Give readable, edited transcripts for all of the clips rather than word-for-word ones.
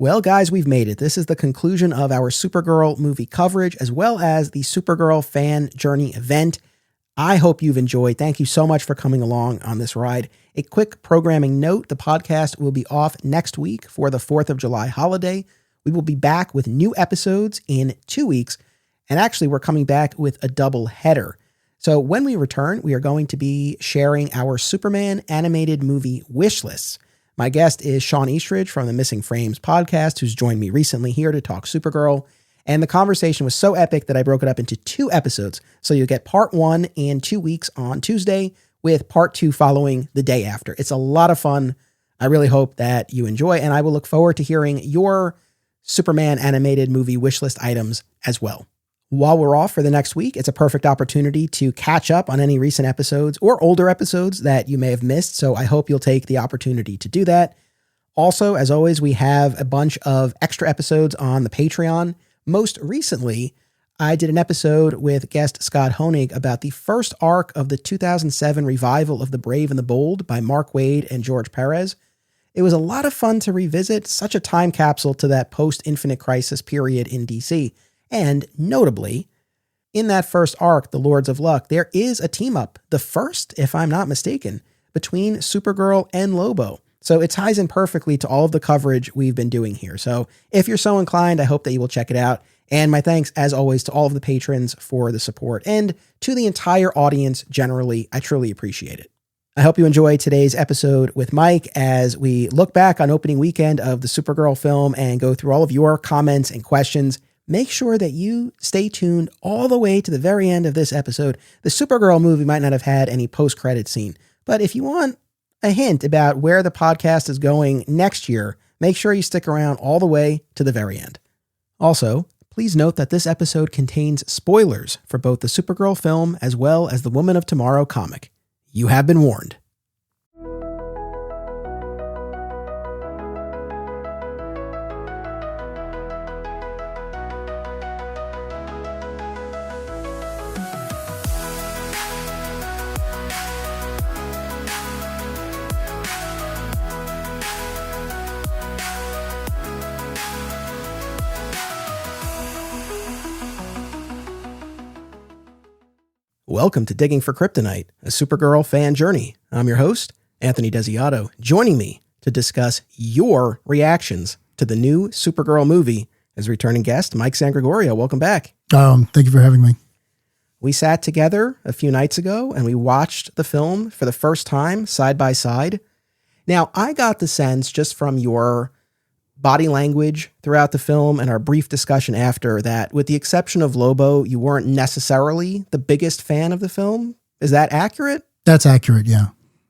Well, guys, we've made it. This is the conclusion of our Supergirl movie coverage, as well as the Supergirl Fan Journey event. I hope you've enjoyed. Thank you so much for coming along on this ride. A quick programming note, the podcast will be off next week for the 4th of July holiday. We will be back with new episodes in 2 weeks, and actually we're coming back with a double header. So when we return, we are going to be sharing our Superman animated movie wish lists. My guest is Sean Eastridge from the Missing Frames podcast, who's joined me recently here to talk Supergirl. And the conversation was so epic that I broke it up into 2 episodes. So you'll get part 1 in 2 weeks on Tuesday, with part 2 following the day after. It's a lot of fun. I really hope that you enjoy, and I will look forward to hearing your Superman animated movie wishlist items as well. While we're off for the next week, it's a perfect opportunity to catch up on any recent episodes or older episodes that you may have missed, so I hope you'll take the opportunity to do that. Also, as always, we have a bunch of extra episodes on the Patreon. Most recently, I did an episode with guest Scott Honig about the first arc of the 2007 revival of The Brave and the Bold by Mark Waid and George Perez. It was a lot of fun to revisit, such a time capsule to that post-Infinite Crisis period in DC. And notably, in that first arc, The Lords of Luck, there is a team-up, the first, if I'm not mistaken, between Supergirl and Lobo. So it ties in perfectly to all of the coverage we've been doing here. So if you're so inclined, I hope that you will check it out. And my thanks, as always, to all of the patrons for the support, and to the entire audience generally. I truly appreciate it. I hope you enjoy today's episode with Mike as we look back on opening weekend of the Supergirl film and go through all of your comments and questions. Make sure that you stay tuned all the way to the very end of this episode. The Supergirl movie might not have had any post-credit scene, but if you want a hint about where the podcast is going next year, make sure you stick around all the way to the very end. Also, please note that this episode contains spoilers for both the Supergirl film as well as the Woman of Tomorrow comic. You have been warned. Welcome to Digging for Kryptonite, a Supergirl fan journey. I'm your host, Anthony Desiato. Joining me to discuss your reactions to the new Supergirl movie is returning guest, Mike Sangregorio. Welcome back. Thank you for having me. We sat together a few nights ago and we watched the film for the first time, side by side. Now, I got the sense just from your body language throughout the film and our brief discussion after that, with the exception of Lobo, you weren't necessarily the biggest fan of the film. Is that accurate? That's accurate, yeah.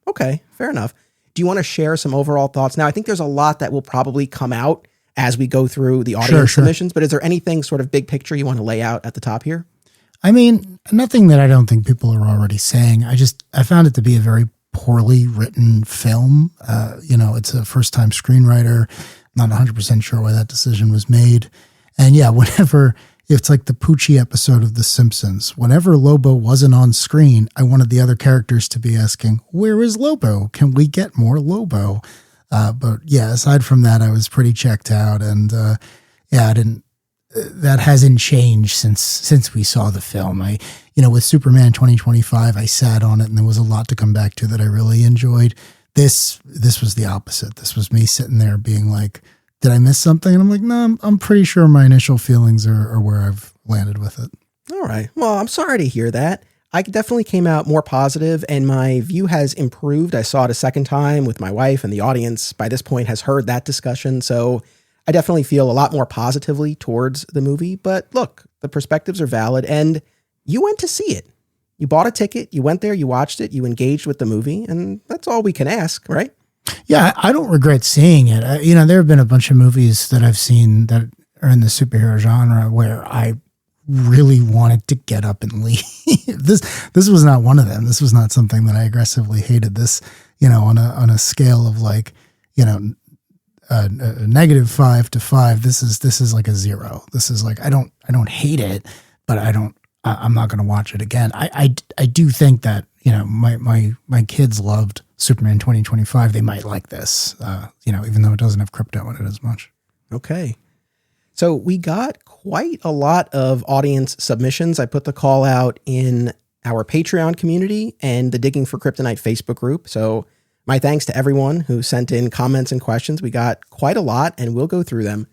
Okay, fair enough. Do you want to share some overall thoughts? Now, I think there's a lot that will probably come out as we go through the audience submissions, but is there anything sort of big picture you want to lay out at the top here? I mean, nothing that I don't think people are already saying. I found it to be a very poorly written film. It's a first-time screenwriter. Not 100% sure why that decision was made. And yeah, it's like the Poochie episode of The Simpsons. Whenever Lobo wasn't on screen, I wanted the other characters to be asking, where is Lobo? Can we get more Lobo? But yeah, aside from that, I was pretty checked out. And that hasn't changed since we saw the film. With Superman 2025, I sat on it and there was a lot to come back to that I really enjoyed. This was the opposite. This was me sitting there being like, did I miss something? And I'm like, no, I'm pretty sure my initial feelings are where I've landed with it. All right. Well, I'm sorry to hear that. I definitely came out more positive and my view has improved. I saw it a second time with my wife, and the audience by this point has heard that discussion. So I definitely feel a lot more positively towards the movie. But look, the perspectives are valid and you went to see it. You bought a ticket, you went there, you watched it, you engaged with the movie, and that's all we can ask, right? Yeah, I don't regret seeing it. There have been a bunch of movies that I've seen that are in the superhero genre where I really wanted to get up and leave. This was not one of them. This was not something that I aggressively hated. This, on a scale of like, a -5 to 5. This is like a 0. This is like I don't hate it, but I'm not going to watch it again. I do think that, my kids loved Superman 2025. They might like this, even though it doesn't have crypto in it as much. Okay. So we got quite a lot of audience submissions. I put the call out in our Patreon community and the Digging for Kryptonite Facebook group. So my thanks to everyone who sent in comments and questions. We got quite a lot, and we'll go through them.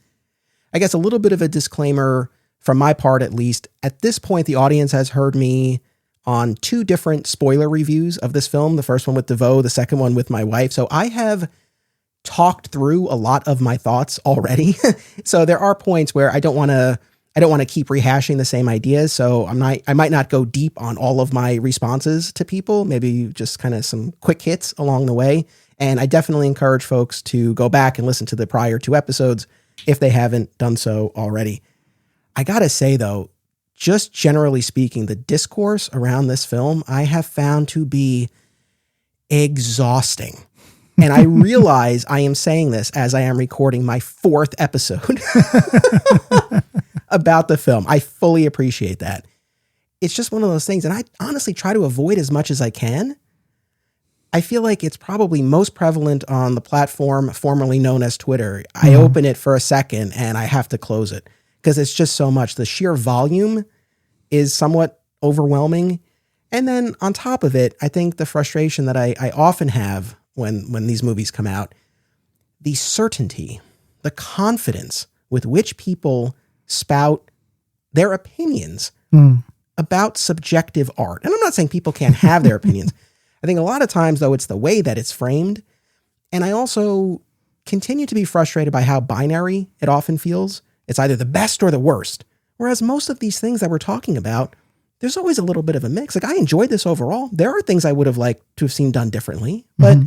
I guess a little bit of a disclaimer from my part, at least. At this point, the audience has heard me on 2 different spoiler reviews of this film. The first one with DeVoe, the second one with my wife. So I have talked through a lot of my thoughts already. So there are points where I don't want to keep rehashing the same ideas. So I might not go deep on all of my responses to people, maybe just kind of some quick hits along the way. And I definitely encourage folks to go back and listen to the prior 2 episodes if they haven't done so already. I got to say though, just generally speaking, the discourse around this film I have found to be exhausting. And I realize I am saying this as I am recording my 4th episode about the film. I fully appreciate that. It's just one of those things. And I honestly try to avoid as much as I can. I feel like it's probably most prevalent on the platform formerly known as Twitter. I open it for a second and I have to close it because it's just so much. The sheer volume is somewhat overwhelming. And then on top of it, I think the frustration that I often have when these movies come out, the certainty, the confidence with which people spout their opinions about subjective art. And I'm not saying people can't have their opinions. I think a lot of times, though, it's the way that it's framed. And I also continue to be frustrated by how binary it often feels. It's either the best or the worst. Whereas most of these things that we're talking about, there's always a little bit of a mix. Like, I enjoyed this overall. There are things I would have liked to have seen done differently, but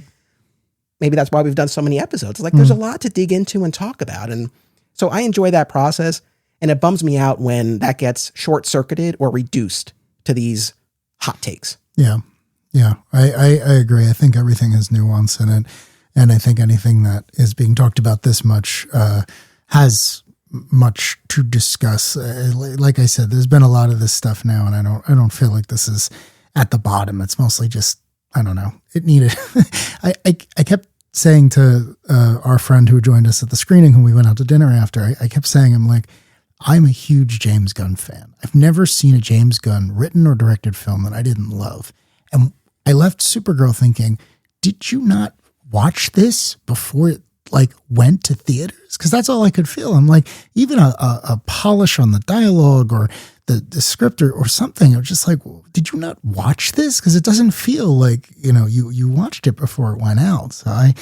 maybe that's why we've done so many episodes. Like, there's a lot to dig into and talk about. And so I enjoy that process, and it bums me out when that gets short-circuited or reduced to these hot takes. Yeah. Yeah, I agree. I think everything has nuance in it. And I think anything that is being talked about this much has much to discuss. Like I said, there's been a lot of this stuff now, and I don't feel like this is at the bottom. It's mostly just, I don't know. It needed. I kept saying to our friend who joined us at the screening, who we went out to dinner after, I kept saying, I'm a huge James Gunn fan. I've never seen a James Gunn written or directed film that I didn't love. And I left Supergirl thinking, did you not watch this before it went to theaters? Because that's all I could feel. I'm like, even a polish on the dialogue or the script or something. I was just like, well, did you not watch this? Because it doesn't feel like, you watched it before it went out. So I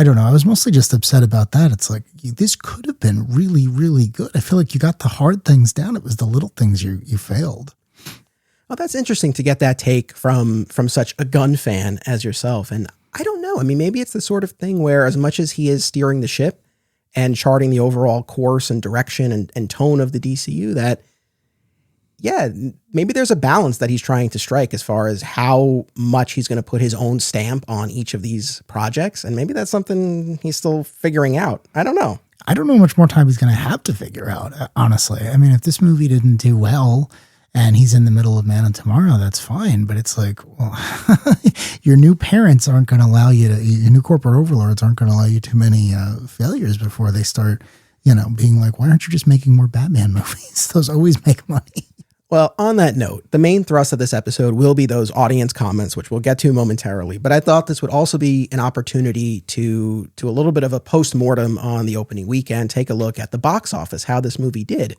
don't know. I was mostly just upset about that. It's like, this could have been really, really good. I feel like you got the hard things down. It was the little things you failed. Well, that's interesting to get that take from such a Gunn fan as yourself. And I don't know. I mean, maybe it's the sort of thing where as much as he is steering the ship and charting the overall course and direction and tone of the DCU, that, yeah, maybe there's a balance that he's trying to strike as far as how much he's going to put his own stamp on each of these projects. And maybe that's something he's still figuring out. I don't know. I don't know how much more time he's going to have to figure out, honestly. I mean, if this movie didn't do well and he's in the middle of Man of Tomorrow, that's fine. But it's like, well, your new parents aren't going to allow you to, your new corporate overlords aren't going to allow you too many failures before they start, being like, why aren't you just making more Batman movies? Those always make money. Well, on that note, the main thrust of this episode will be those audience comments, which we'll get to momentarily. But I thought this would also be an opportunity to a little bit of a post-mortem on the opening weekend, take a look at the box office, how this movie did.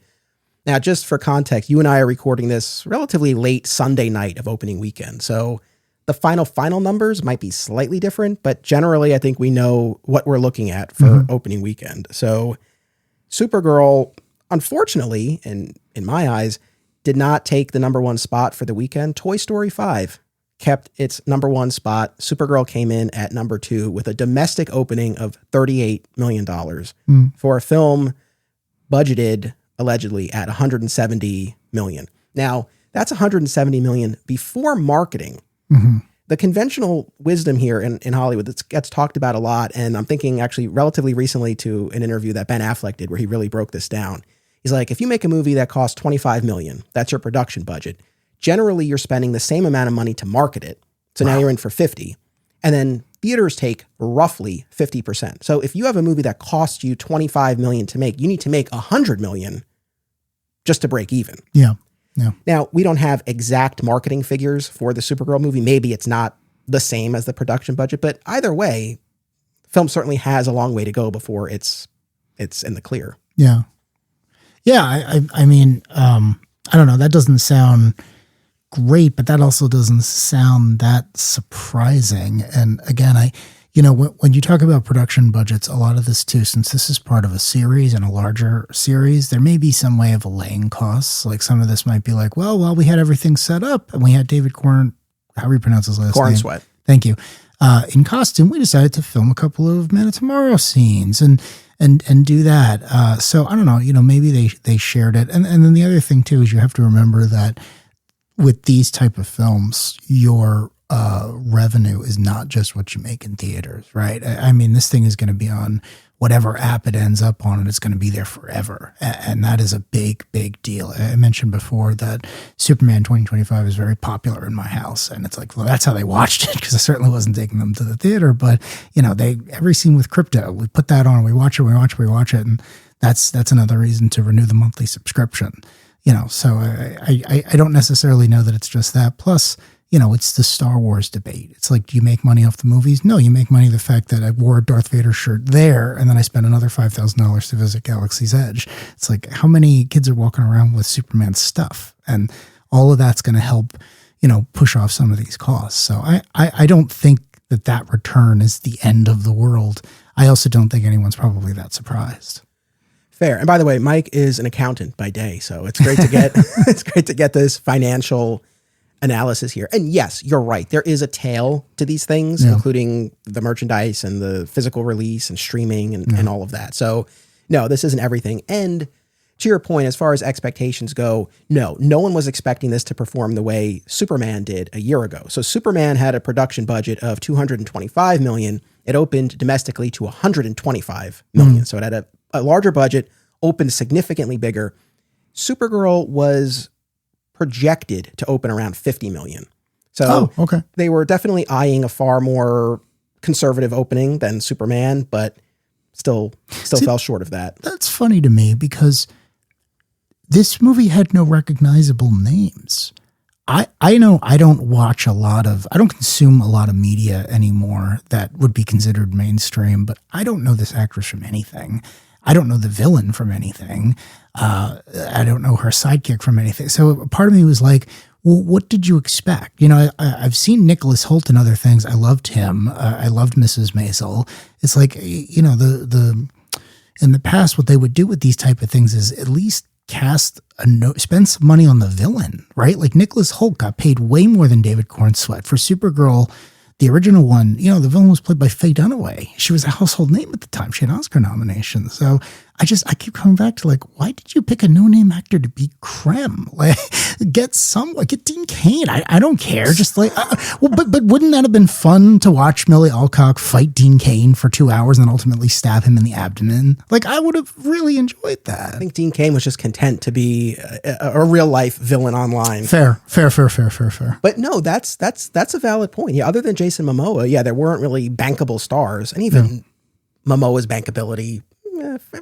Now, just for context, you and I are recording this relatively late Sunday night of opening weekend. So the final numbers might be slightly different, but generally I think we know what we're looking at for opening weekend. So Supergirl, unfortunately, and in my eyes, did not take the number 1 spot for the weekend. Toy Story 5 kept its number 1 spot. Supergirl came in at number 2 with a domestic opening of $38 million for a film budgeted allegedly at $170 million. Now, that's $170 million before marketing. The conventional wisdom here in Hollywood that gets talked about a lot, and I'm thinking actually relatively recently to an interview that Ben Affleck did where he really broke this down. He's like, if you make a movie that costs $25 million, that's your production budget. Generally, you're spending the same amount of money to market it. So now you're in for 50. And then theaters take roughly 50%. So if you have a movie that costs you $25 million to make, you need to make $100 million just to break even. Yeah. Yeah. Now, we don't have exact marketing figures for the Supergirl movie. Maybe it's not the same as the production budget, but either way, film certainly has a long way to go before it's in the clear. Yeah. Yeah. I mean, I don't know. That doesn't sound great, but that also doesn't sound that surprising. And again, when you talk about production budgets, a lot of this too, since this is part of a series and a larger series, there may be some way of allaying costs. Like some of this might be like, well, we had everything set up and we had David Corn, how do you pronounce his last name? Cornsweet. Thank you. In costume, we decided to film a couple of Man of Tomorrow scenes and do that. So I don't know, maybe they shared it. And then the other thing too, is you have to remember that with these type of films, your revenue is not just what you make in theaters, right? I mean, this thing is going to be on whatever app it ends up on, and it's going to be there forever. And that is a big, big deal. I mentioned before that Superman 2025 is very popular in my house. And it's like, well, that's how they watched it, because I certainly wasn't taking them to the theater. But, every scene with crypto, we put that on, we watch it. And that's another reason to renew the monthly subscription. So I don't necessarily know that it's just that. Plus, it's the Star Wars debate. It's like, do you make money off the movies? No, you make money the fact that I wore a Darth Vader shirt there, and then I spent another $5,000 to visit Galaxy's Edge. It's like, how many kids are walking around with Superman stuff? And all of that's going to help, push off some of these costs. So I don't think that return is the end of the world. I also don't think anyone's probably that surprised. Fair. And by the way, Mike is an accountant by day, so it's great to get this financial analysis here. And yes, you're right. There is a tail to these things, including the merchandise and the physical release and streaming and all of that. So no, this isn't everything. And to your point, as far as expectations go, no one was expecting this to perform the way Superman did a year ago. So Superman had a production budget of $225 million. It opened domestically to $125 million. So it had a larger budget, opened significantly bigger. Supergirl was projected to open around $50 million. So they were definitely eyeing a far more conservative opening than Superman, but still fell short of that. That's funny to me because this movie had no recognizable names. I know I don't consume a lot of media anymore that would be considered mainstream, but I don't know this actress from anything. I don't know the villain from anything. I don't know her sidekick from anything. So part of me was like, well, what did you expect? I've seen Nicholas Hoult and other things. I loved him. I loved Mrs. Maisel. It's like, in the past, what they would do with these type of things is at least spend some money on the villain, right? Like Nicholas Hoult got paid way more than David Cornsweet for Supergirl. The original one, the villain was played by Faye Dunaway. She was a household name at the time. She had Oscar nominations. So I keep coming back to like, why did you pick a no-name actor to be Krem? Like, get Dean Cain. I don't care. Just like, but wouldn't that have been fun to watch Milly Alcock fight Dean Cain for 2 hours and then ultimately stab him in the abdomen? Like, I would have really enjoyed that. I think Dean Cain was just content to be a real life villain online. Fair. But no, that's a valid point. Yeah, other than Jason Momoa, there weren't really bankable stars, and even Momoa's bankability.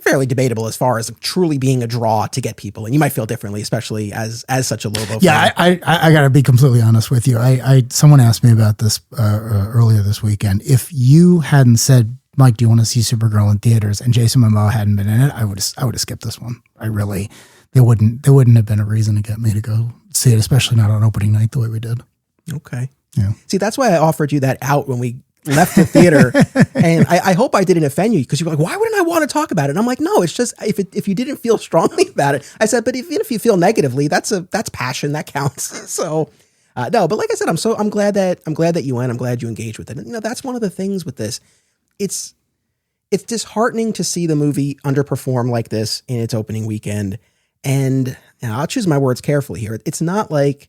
Fairly debatable as far as truly being a draw to get people, and you might feel differently, especially as such a Lobo fan. I gotta be completely honest with you. Someone asked me about this earlier this weekend. If you hadn't said, Mike, do you want to see Supergirl in theaters, and Jason Momoa hadn't been in it, I would have skipped this one. There wouldn't have been a reason to get me to go see it, especially not on opening night the way we did. Okay. Yeah. See, that's why I offered you that out when we left the theater, and I hope I didn't offend you, because you were like, why wouldn't I want to talk about it? And I'm like, no, it's just if you didn't feel strongly about it. I said, but even if you feel negatively, that's passion, that counts. So no, but like I said, I'm glad that you went. I'm glad you engaged with it. And, that's one of the things with this. It's disheartening to see the movie underperform like this in its opening weekend. And I'll choose my words carefully here. It's not like,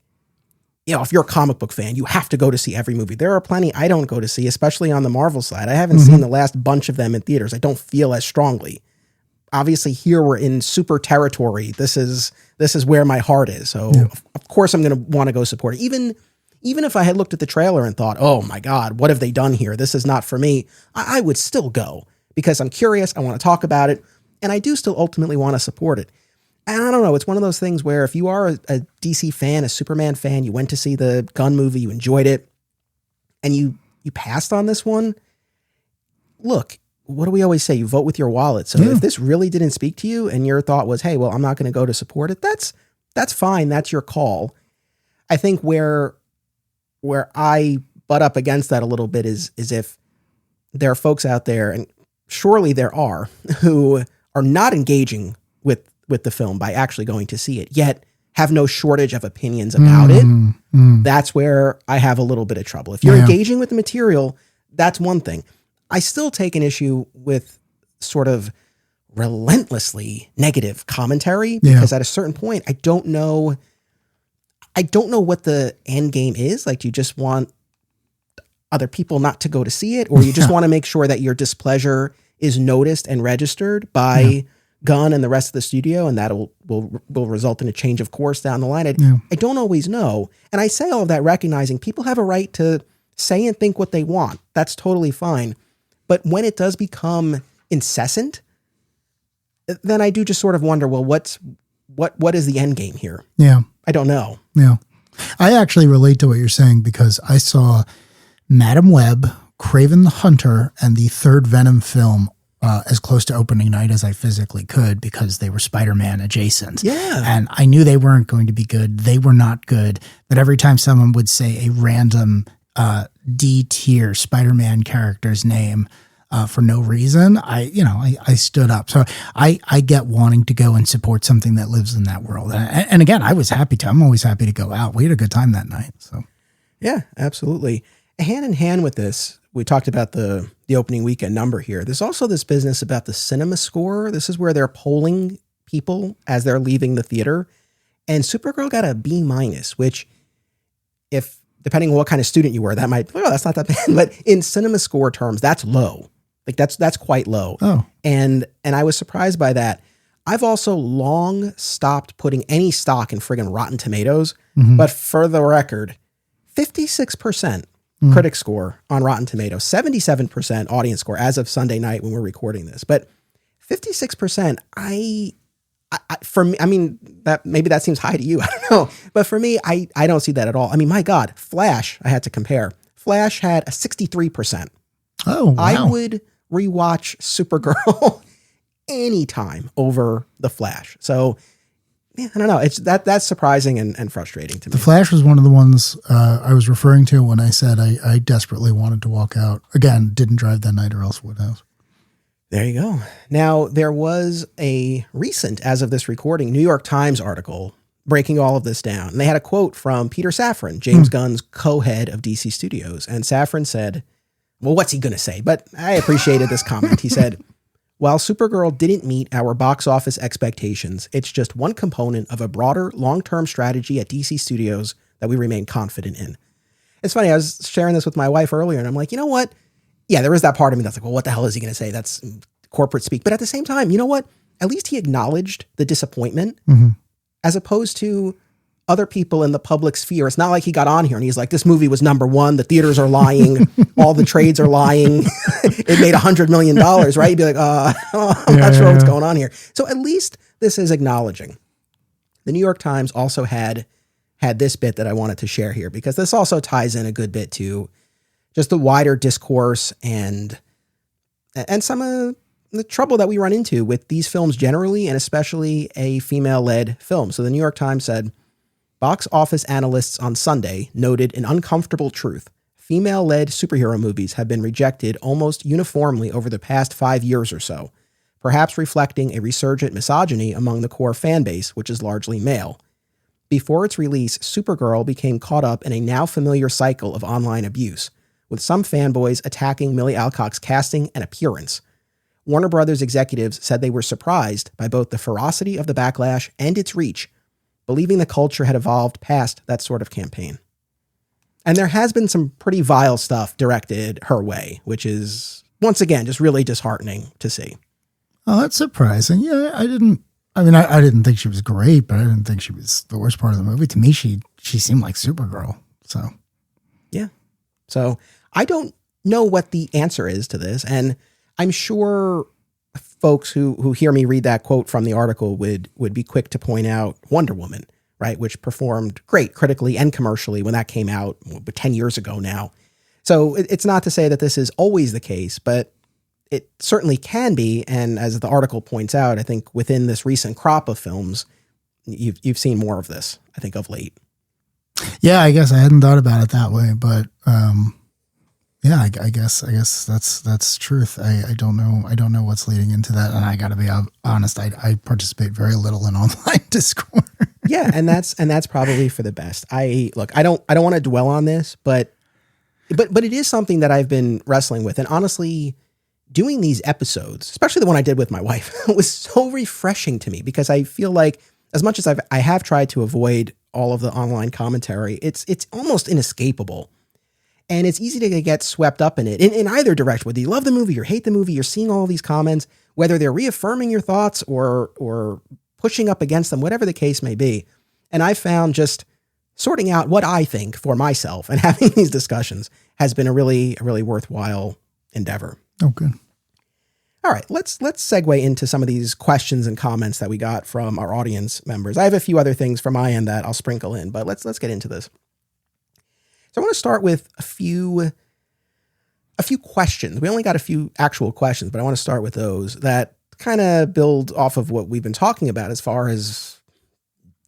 if you're a comic book fan, you have to go to see every movie. There are plenty I don't go to see, especially on the Marvel side. I haven't seen the last bunch of them in theaters. I don't feel as strongly. Obviously, here we're in super territory. This is where my heart is. So of course I'm going to want to go support it. Even if I had looked at the trailer and thought, oh my God, what have they done here? This is not for me. I would still go because I'm curious. I want to talk about it. And I do still ultimately want to support it. And I don't know. It's one of those things where if you are a DC fan, a Superman fan, you went to see the Gunn movie, you enjoyed it, and you passed on this one. Look, what do we always say? You vote with your wallet. So if this really didn't speak to you and your thought was, hey, well, I'm not going to go to support it, that's fine. That's your call. I think where I butt up against that a little bit is if there are folks out there, and surely there are, who are not engaging with the film by actually going to see it, yet have no shortage of opinions about it. That's where I have a little bit of trouble. If you're engaging with the material, that's one thing. I still take an issue with sort of relentlessly negative commentary because at a certain point, I don't know what the end game is. Like, do you just want other people not to go to see it, or you just want to make sure that your displeasure is noticed and registered by Gunn and the rest of the studio, and that will result in a change of course down the line? I don't always know. And I say all of that recognizing people have a right to say and think what they want. That's totally fine. But when it does become incessant, then I do just sort of wonder, well, what is the end game here? Yeah. I don't know. Yeah. I actually relate to what you're saying because I saw Madam Web, Kraven the Hunter, and the third Venom film as close to opening night as I physically could because they were Spider-Man adjacent. Yeah. And I knew they weren't going to be good. They were not good. But every time someone would say a random D-tier Spider-Man character's name for no reason, I stood up. So I get wanting to go and support something that lives in that world. And again, I was happy to. I'm always happy to go out. We had a good time that night. So yeah, absolutely. Hand in hand with this, we talked about the opening weekend number here. There's also this business about the cinema score. This is where they're polling people as they're leaving the theater. And Supergirl got a B-, which, if depending on what kind of student you were, that might, that's not that bad. But in cinema score terms, that's low. Like that's quite low. Oh. And I was surprised by that. I've also long stopped putting any stock in friggin' Rotten Tomatoes. But for the record, 56% critic score on Rotten Tomatoes, 77% audience score as of Sunday night when we're recording this. But 56%, for me, I mean, that maybe that seems high to you. I don't know. But for me, I don't see that at all. I mean, my God, Flash, I had to compare. Flash had a 63%. Oh, wow. I would rewatch Supergirl anytime over The Flash. So, yeah, I don't know. It's that's surprising and frustrating to me. The Flash was one of the ones I was referring to when I said I desperately wanted to walk out. Again, didn't drive that night or else would have. There you go. Now, there was a recent, as of this recording, New York Times article breaking all of this down. And they had a quote from Peter Safran, James Gunn's co-head of DC Studios. And Safran said, well, what's he going to say? But I appreciated this comment. He said, while Supergirl didn't meet our box office expectations, it's just one component of a broader long-term strategy at DC Studios that we remain confident in. It's funny. I was sharing this with my wife earlier and I'm like, you know what? Yeah, there is that part of me that's like, well, what the hell is he going to say? That's corporate speak. But at the same time, you know what? At least he acknowledged the disappointment as opposed to other people in the public sphere. It's not like he got on here and he's like, this movie was number one. The theaters are lying. All the trades are lying. It made $100 million, right? You'd be like, I'm not sure what's going on here. So at least this is acknowledging. The New York Times also had this bit that I wanted to share here because this also ties in a good bit to just the wider discourse and some of the trouble that we run into with these films generally, and especially a female-led film. So the New York Times said, box office analysts on Sunday noted an uncomfortable truth. Female-led superhero movies have been rejected almost uniformly over the past 5 years or so, perhaps reflecting a resurgent misogyny among the core fan base, which is largely male. Before its release, Supergirl became caught up in a now familiar cycle of online abuse, with some fanboys attacking Milly Alcock's casting and appearance. Warner Brothers executives said they were surprised by both the ferocity of the backlash and its reach, believing the culture had evolved past that sort of campaign. And there has been some pretty vile stuff directed her way, which is, once again, just really disheartening to see. Oh, that's surprising. Yeah, I didn't think she was great, but I didn't think she was the worst part of the movie. To me, she seemed like Supergirl, so... So I don't know what the answer is to this. And I'm sure folks who hear me read that quote from the article would be quick to point out Wonder Woman, right? Which performed great critically and commercially when that came out 10 years ago now. So it's not to say that this is always the case, but it certainly can be. And as the article points out, I think within this recent crop of films, you've seen more of this, I think, of late. Yeah, I guess I hadn't thought about it that way, but yeah, I guess that's truth. I don't know what's leading into that, and I got to be honest. I participate very little in online Discord. Yeah, and that's probably for the best. I don't want to dwell on this, but it is something that I've been wrestling with, and honestly, doing these episodes, especially the one I did with my wife, was so refreshing to me because I feel like as much as I have tried to avoid all of the online commentary, it's almost inescapable. And it's easy to get swept up in it in either direction. Whether you love the movie or hate the movie, you're seeing all these comments, whether they're reaffirming your thoughts or pushing up against them, whatever the case may be. And I found just sorting out what I think for myself and having these discussions has been a really worthwhile endeavor. Oh, good. All right, let's segue into some of these questions and comments that we got from our audience members. I have a few other things from my end that I'll sprinkle in, but let's get into this. So I want to start with a few questions. We only got a few actual questions, but I want to start with those that kind of build off of what we've been talking about as far as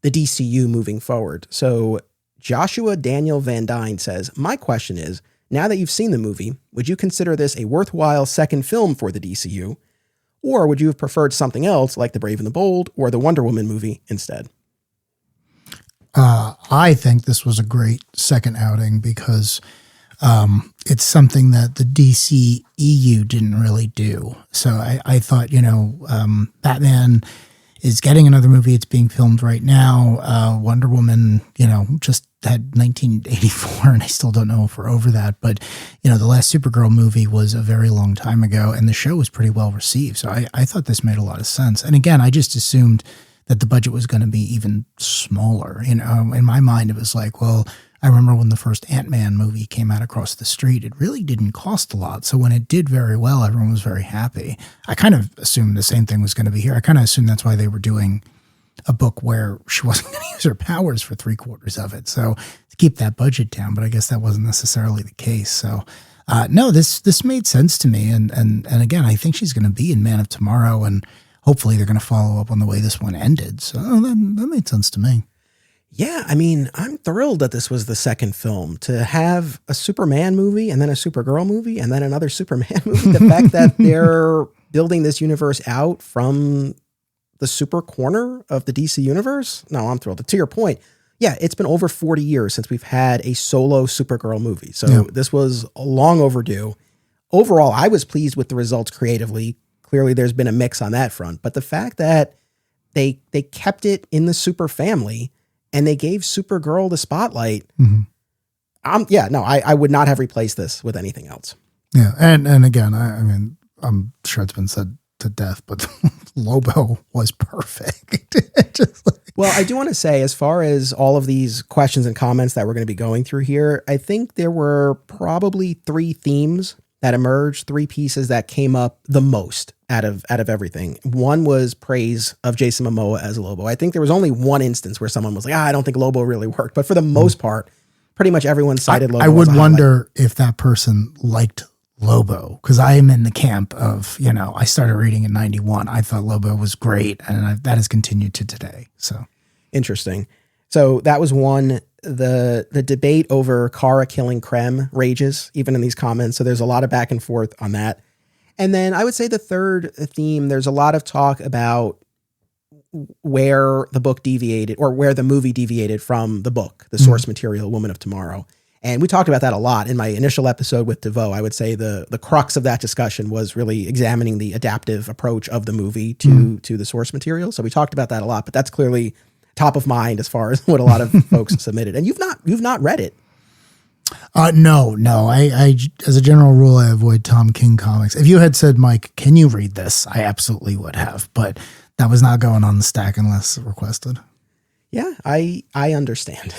the DCU moving forward. So Joshua Daniel Van Dyne says, my question is, now that you've seen the movie, would you consider this a worthwhile second film for the DCU? Or would you have preferred something else like The Brave and the Bold or the Wonder Woman movie instead? I think this was a great second outing because it's something that the DCEU didn't really do. So I thought, Batman is getting another movie. It's being filmed right now. Wonder Woman, just had 1984, and I still don't know if we're over that. But, the last Supergirl movie was a very long time ago, and the show was pretty well received. So I thought this made a lot of sense. And again, I just assumed that the budget was going to be even smaller. In my mind, it was like, well, I remember when the first Ant-Man movie came out across the street, it really didn't cost a lot. So when it did very well, everyone was very happy. I kind of assumed the same thing was going to be here. I kind of assumed that's why they were doing a book where she wasn't going to use her powers for 3/4 of it. So to keep that budget down, but I guess that wasn't necessarily the case. So no, this made sense to me. And again, I think she's going to be in Man of Tomorrow, and hopefully they're going to follow up on the way this one ended. So that made sense to me. Yeah, I mean, I'm thrilled that this was the second film. To have a Superman movie and then a Supergirl movie and then another Superman movie. The fact that they're building this universe out from the super corner of the DC universe. No, I'm thrilled. To your point, yeah, it's been over 40 years since we've had a solo Supergirl movie. So This was long overdue. Overall, I was pleased with the results creatively. Clearly, there's been a mix on that front. But the fact that they kept it in the super family and they gave Supergirl the spotlight. Mm-hmm. I would not have replaced this with anything else. Yeah. And again, I mean, I'm sure it's been said to death, but Lobo was perfect. Well, I do want to say, as far as all of these questions and comments that we're going to be going through here, I think there were probably 3 themes that emerged, 3 pieces that came up the most out of everything. One was praise of Jason Momoa as Lobo. I think there was only one instance where someone was like, I don't think Lobo really worked. But for the most part, pretty much everyone cited Lobo. I would wonder if that person liked Lobo, because I am in the camp of, I started reading in 91. I thought Lobo was great, and that has continued to today. So interesting. So that was one. The debate over Kara killing Krem rages, even in these comments. So there's a lot of back and forth on that. And then I would say the third theme, there's a lot of talk about where the book deviated or where the movie deviated from the book, the source material, Woman of Tomorrow. And we talked about that a lot in my initial episode with DeVoe. I would say the crux of that discussion was really examining the adaptive approach of the movie to the source material. So we talked about that a lot, but that's clearly top of mind as far as what a lot of folks submitted. And you've not read it. No. I as a general rule, I avoid Tom King comics. If you had said, Mike, can you read this? I absolutely would have, but that was not going on the stack unless requested. Yeah, I understand.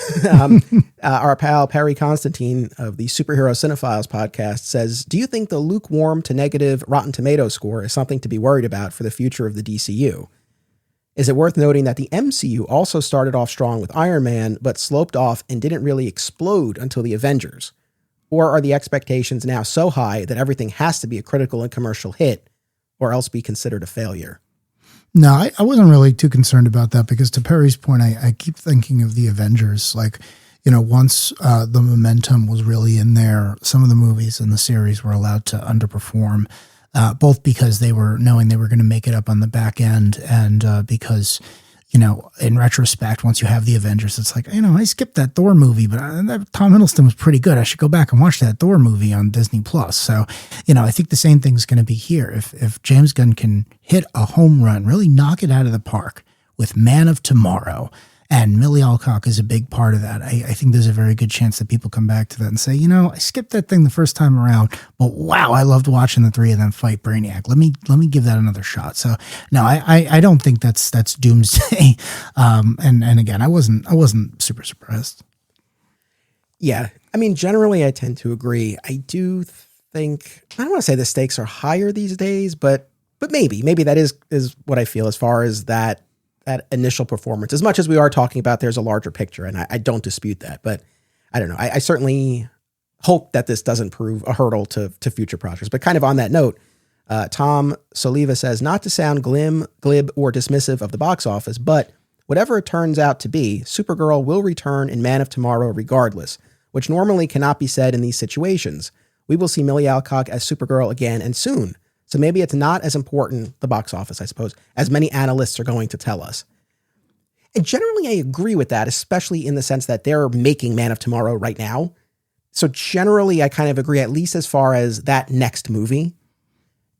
Our pal Perry Constantine of the Superhero Cinephiles podcast says, do you think the lukewarm to negative Rotten Tomatoes score is something to be worried about for the future of the DCU? Is it worth noting that the MCU also started off strong with Iron Man, but sloped off and didn't really explode until the Avengers? Or are the expectations now so high that everything has to be a critical and commercial hit, or else be considered a failure? No, I wasn't really too concerned about that because to Perry's point, I keep thinking of the Avengers. Like, once the momentum was really in there, some of the movies in the series were allowed to underperform. Both because they were knowing they were going to make it up on the back end and because, in retrospect, once you have the Avengers, it's like, I skipped that Thor movie, but Tom Hiddleston was pretty good. I should go back and watch that Thor movie on Disney Plus. So, I think the same thing's going to be here. If James Gunn can hit a home run, really knock it out of the park with Man of Tomorrow, and Milly Alcock is a big part of that. I think there's a very good chance that people come back to that and say, I skipped that thing the first time around, but wow, I loved watching the three of them fight Brainiac. Let me give that another shot. So no, I don't think that's doomsday. And again, I wasn't super surprised. Yeah. I mean, generally I tend to agree. I do think, I don't want to say the stakes are higher these days, but maybe that is what I feel as far as that initial performance. As much as we are talking about there's a larger picture, and I don't dispute that, but I don't know. I certainly hope that this doesn't prove a hurdle to future projects. But kind of on that note, Tom Soliva says, not to sound glib, or dismissive of the box office, but whatever it turns out to be, Supergirl will return in Man of Tomorrow regardless, which normally cannot be said in these situations. We will see Milly Alcock as Supergirl again and soon. So maybe it's not as important, the box office, I suppose, as many analysts are going to tell us. And generally, I agree with that, especially in the sense that they're making Man of Tomorrow right now. So generally, I kind of agree, at least as far as that next movie.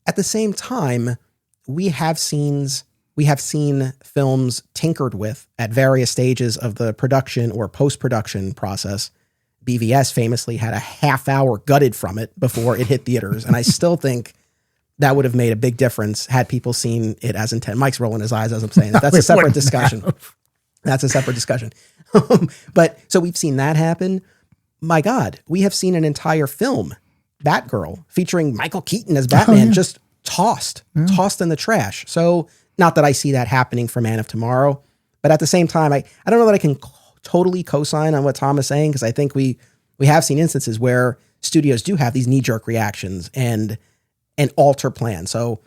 At the same time, we have seen films tinkered with at various stages of the production or post-production process. BVS famously had a half hour gutted from it before it hit theaters. And I still think that would have made a big difference had people seen it as intent. Mike's rolling his eyes as I'm saying that. That's a separate discussion. That's a separate discussion. But so we've seen that happen. My God, we have seen an entire film, Batgirl, featuring Michael Keaton as Batman, just tossed in the trash. So not that I see that happening for Man of Tomorrow, but at the same time, I don't know that I can totally co-sign on what Tom is saying, because I think we have seen instances where studios do have these knee-jerk reactions and alter plans. So,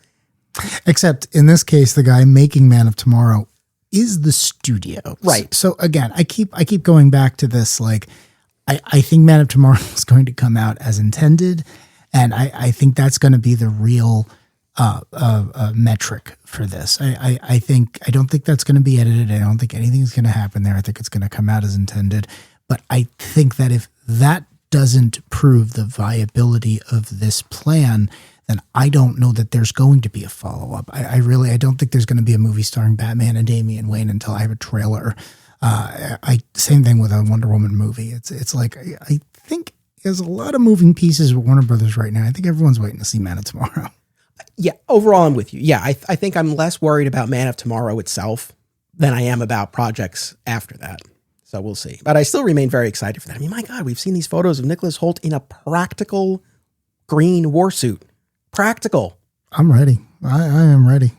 except in this case, the guy making Man of Tomorrow is the studio, right? So again, I keep going back to this. Like, I think Man of Tomorrow is going to come out as intended, and I think that's going to be the real metric for this. I don't think that's going to be edited. I don't think anything's going to happen there. I think it's going to come out as intended. But I think that if that doesn't prove the viability of this plan, then I don't know that there's going to be a follow-up. I don't think there's going to be a movie starring Batman and Damian Wayne until I have a trailer. Same thing with a Wonder Woman movie. It's like, I think there's a lot of moving pieces with Warner Brothers right now. I think everyone's waiting to see Man of Tomorrow. Yeah, overall, I'm with you. Yeah, I think I'm less worried about Man of Tomorrow itself than I am about projects after that. So we'll see. But I still remain very excited for that. I mean, my God, we've seen these photos of Nicholas Hoult in a practical green war suit. Practical. I'm ready. I am ready.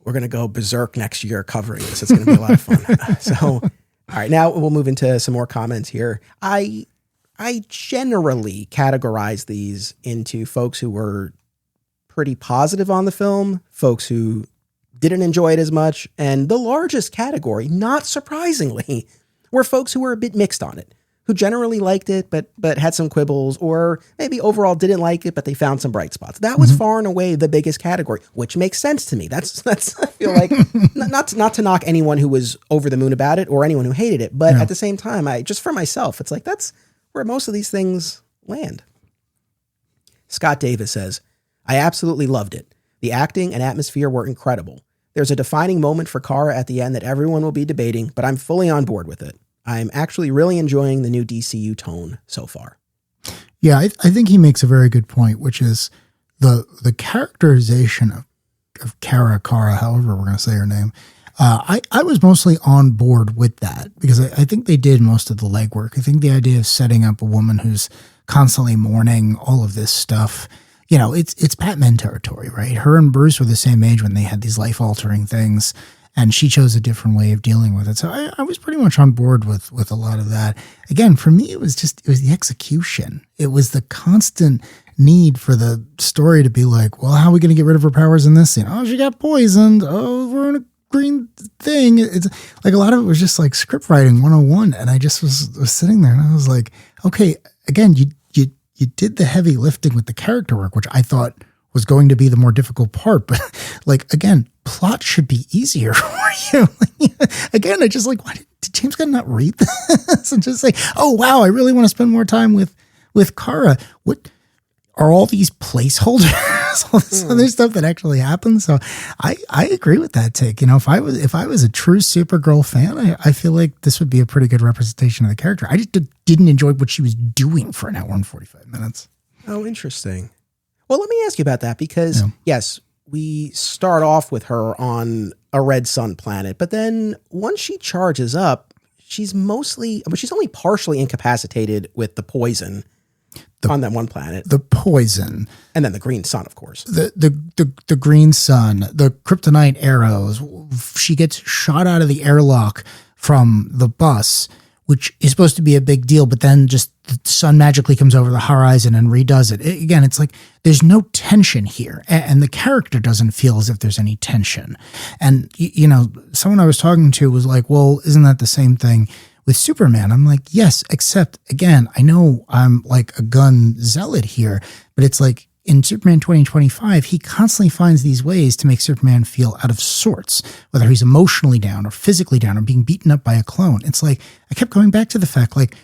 We're going to go berserk next year covering this. It's going to be a lot of fun. So, all right, now we'll move into some more comments here. I generally categorize these into folks who were pretty positive on the film, folks who didn't enjoy it as much, and the largest category, not surprisingly, were folks who were a bit mixed on it, who generally liked it, but had some quibbles, or maybe overall didn't like it, but they found some bright spots. That was far and away the biggest category, which makes sense to me. That's I feel like, not to knock anyone who was over the moon about it or anyone who hated it, but at the same time, just for myself, it's like, that's where most of these things land. Scott Davis says, I absolutely loved it. The acting and atmosphere were incredible. There's a defining moment for Kara at the end that everyone will be debating, but I'm fully on board with it. I'm actually really enjoying the new DCU tone so far. Yeah, I think he makes a very good point, which is the characterization of Kara, however we're going to say her name, I was mostly on board with that because I think they did most of the legwork. I think the idea of setting up a woman who's constantly mourning all of this stuff, you know, it's Batman territory, right? Her and Bruce were the same age when they had these life-altering things, and she chose a different way of dealing with it. So I was pretty much on board with a lot of that. Again, for me, it was the execution. It was the constant need for the story to be like, well, how are we going to get rid of her powers in this scene? Oh, she got poisoned. Oh, we're in a green thing. It's like a lot of it was just like script writing 101. And I just was sitting there and I was like, okay, again, you did the heavy lifting with the character work, which I thought was going to be the more difficult part. But like, again, plot should be easier for you. Again, I just like, why did James Gunn not read this and just say, oh, wow, I really want to spend more time with Kara. What are all these placeholders? All this other stuff that actually happens. So I agree with that take. You know, if I was a true Supergirl fan, I feel like this would be a pretty good representation of the character. I just didn't enjoy what she was doing for an hour and 45 minutes. Oh, interesting. Well, let me ask you about that because, yes, we start off with her on a red sun planet, but then once she charges up, she's only partially incapacitated with the poison on that one planet. The poison. And then the green sun, of course. The green sun, the kryptonite arrows. She gets shot out of the airlock from the bus, which is supposed to be a big deal, but then just the sun magically comes over the horizon and redoes it. Again, it's like there's no tension here, and the character doesn't feel as if there's any tension. And, you know, someone I was talking to was like, well, isn't that the same thing with Superman? I'm like, yes, except, again, I know I'm like a gun zealot here, but it's like in Superman 2025, he constantly finds these ways to make Superman feel out of sorts, whether he's emotionally down or physically down or being beaten up by a clone. It's like, I kept going back to the fact, like,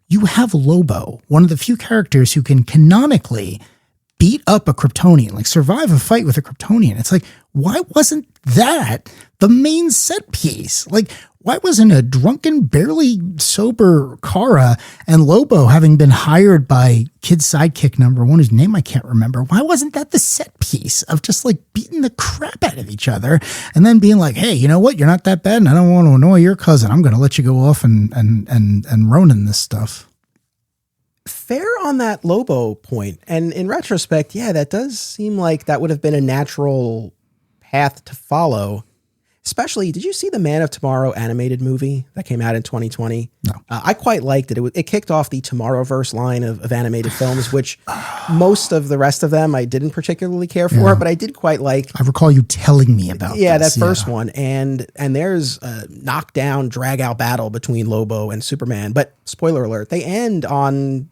you have Lobo, one of the few characters who can canonically beat up a Kryptonian, like survive a fight with a Kryptonian. It's like, why wasn't that the main set piece? Like, why wasn't a drunken, barely sober Kara and Lobo, having been hired by kid sidekick number one, whose name I can't remember, why wasn't that the set piece of just like beating the crap out of each other and then being like, hey, you know what? You're not that bad and I don't want to annoy your cousin. I'm going to let you go off and Ronin this stuff. Fair on that Lobo point. And in retrospect, yeah, that does seem like that would have been a natural path to follow. Especially, did you see the Man of Tomorrow animated movie that came out in 2020? No. I quite liked it. It kicked off the Tomorrowverse line of animated films, which most of the rest of them I didn't particularly care for, but I did quite like. I recall you telling me about that first one. And there's a knockdown, drag-out battle between Lobo and Superman. But spoiler alert, they end on...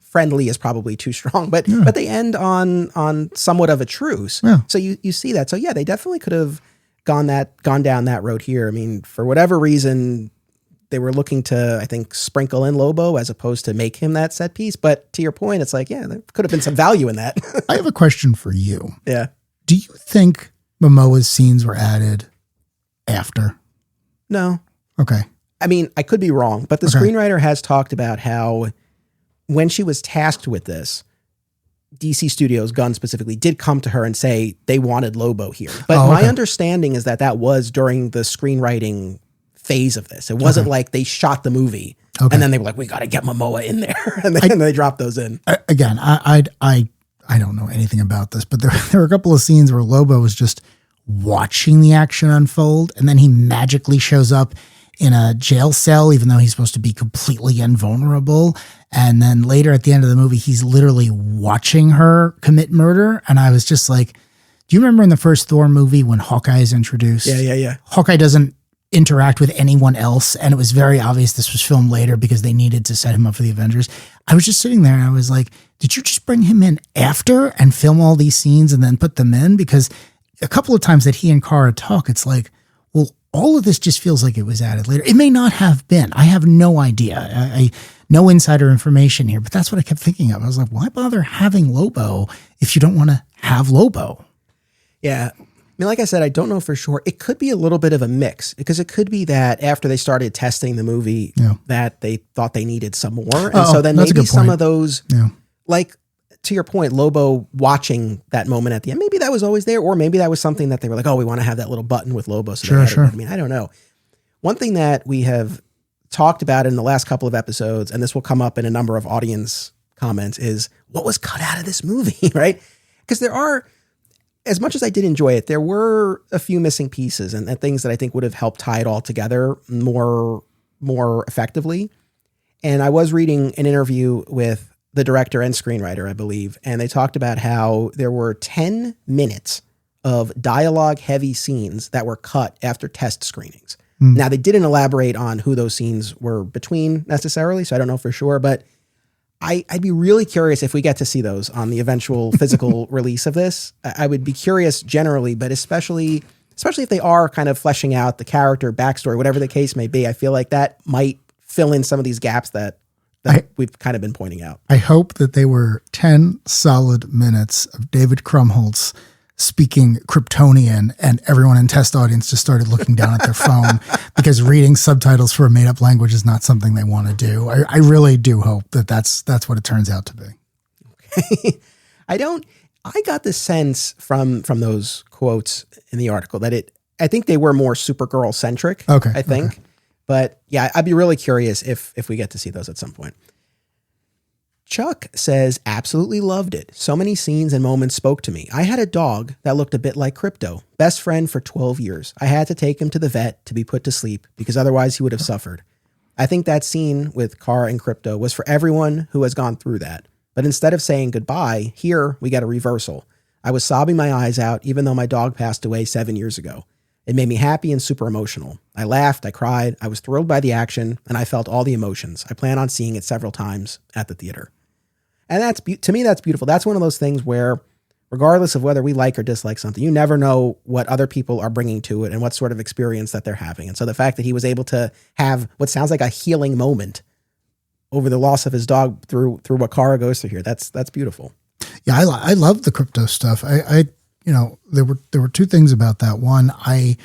friendly is probably too strong, but they end on somewhat of a truce. Yeah. So you see that. So yeah, they definitely could have gone down that road here. I mean, for whatever reason, they were looking to, I think, sprinkle in Lobo as opposed to make him that set piece. But to your point, it's like, yeah, there could have been some value in that. I have a question for you. Yeah. Do you think Momoa's scenes were added after? No. Okay. I mean, I could be wrong, but the screenwriter has talked about how when she was tasked with this, DC Studios, Gunn specifically, did come to her and say they wanted Lobo here. But my understanding is that was during the screenwriting phase of this. It wasn't like they shot the movie and then they were like, we got to get Momoa in there. and then they dropped those in. Again, I don't know anything about this, but there were a couple of scenes where Lobo was just watching the action unfold, and then he magically shows up in a jail cell, even though he's supposed to be completely invulnerable. And then later at the end of the movie, he's literally watching her commit murder. And I was just like, do you remember in the first Thor movie when Hawkeye is introduced? Yeah. Hawkeye doesn't interact with anyone else. And it was very obvious this was filmed later because they needed to set him up for the Avengers. I was just sitting there and I was like, did you just bring him in after and film all these scenes and then put them in? Because a couple of times that he and Kara talk, it's like, well, all of this just feels like it was added later. It may not have been. I have no idea. I no insider information here, but that's what I kept thinking of. I was like, why bother having Lobo if you don't want to have Lobo? Yeah. I mean, like I said, I don't know for sure. It could be a little bit of a mix because it could be that after they started testing the movie that they thought they needed some more. And so then maybe some of those, like to your point, Lobo watching that moment at the end, maybe that was always there, or maybe that was something that they were like, oh, we want to have that little button with Lobo. So Sure. I mean, I don't know. One thing that we have talked about in the last couple of episodes, and this will come up in a number of audience comments, is what was cut out of this movie, right? Because there are, as much as I did enjoy it, there were a few missing pieces and things that I think would have helped tie it all together more effectively. And I was reading an interview with the director and screenwriter, I believe, and they talked about how there were 10 minutes of dialogue-heavy scenes that were cut after test screenings. Now, they didn't elaborate on who those scenes were between necessarily, so I don't know for sure, but I'd be really curious if we get to see those on the eventual physical release of this. I would be curious generally, but especially if they are kind of fleshing out the character, backstory, whatever the case may be. I feel like that might fill in some of these gaps that we've kind of been pointing out. I hope that they were 10 solid minutes of David Krumholtz speaking Kryptonian, and everyone in test audience just started looking down at their phone because reading subtitles for a made-up language is not something they want to do. I really do hope that that's what it turns out to be. Okay. I got the sense from those quotes in the article that I think they were more Supergirl centric. Okay. I think. Okay. But yeah, I'd be really curious if we get to see those at some point. Chuck says, absolutely loved it. So many scenes and moments spoke to me. I had a dog that looked a bit like Krypto, best friend for 12 years. I had to take him to the vet to be put to sleep because otherwise he would have suffered. I think that scene with Kara and Krypto was for everyone who has gone through that. But instead of saying goodbye, here we get a reversal. I was sobbing my eyes out even though my dog passed away 7 years ago. It made me happy and super emotional. I laughed, I cried, I was thrilled by the action, and I felt all the emotions. I plan on seeing it several times at the theater. And to me, that's beautiful. That's one of those things where, regardless of whether we like or dislike something, you never know what other people are bringing to it and what sort of experience that they're having. And so the fact that he was able to have what sounds like a healing moment over the loss of his dog through what Kara goes through here, that's beautiful. Yeah, I love the Krypto stuff. There were two things about that. One, I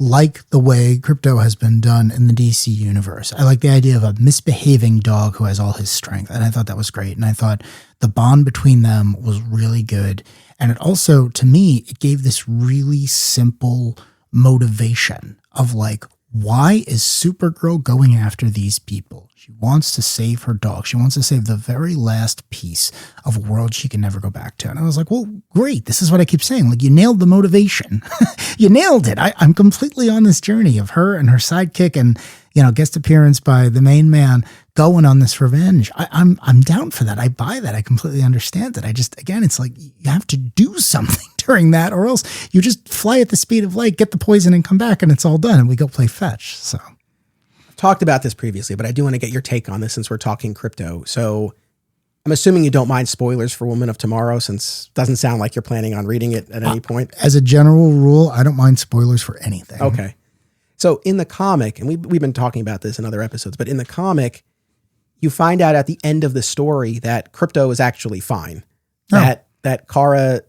like the way Krypto has been done in the DC universe. I like the idea of a misbehaving dog who has all his strength. And I thought that was great. And I thought the bond between them was really good. And it also, to me, it gave this really simple motivation of like, why is Supergirl going after these people? She wants to save her dog. She wants to save the very last piece of a world she can never go back to. And I was like, well, great. This is what I keep saying. Like, you nailed the motivation. You nailed it. I'm completely on this journey of her and her sidekick and, guest appearance by the main man going on this revenge. I'm down for that. I buy that. I completely understand it. It's like you have to do something during that or else you just fly at the speed of light, get the poison and come back and it's all done and we go play fetch. So I've talked about this previously, but I do want to get your take on this since we're talking Krypto. So I'm assuming you don't mind spoilers for Woman of Tomorrow since it doesn't sound like you're planning on reading it at any point. As a general rule, I don't mind spoilers for anything. Okay. So in the comic, and we've been talking about this in other episodes, but in the comic, you find out at the end of the story that Krypto is actually fine. Oh. That Kara,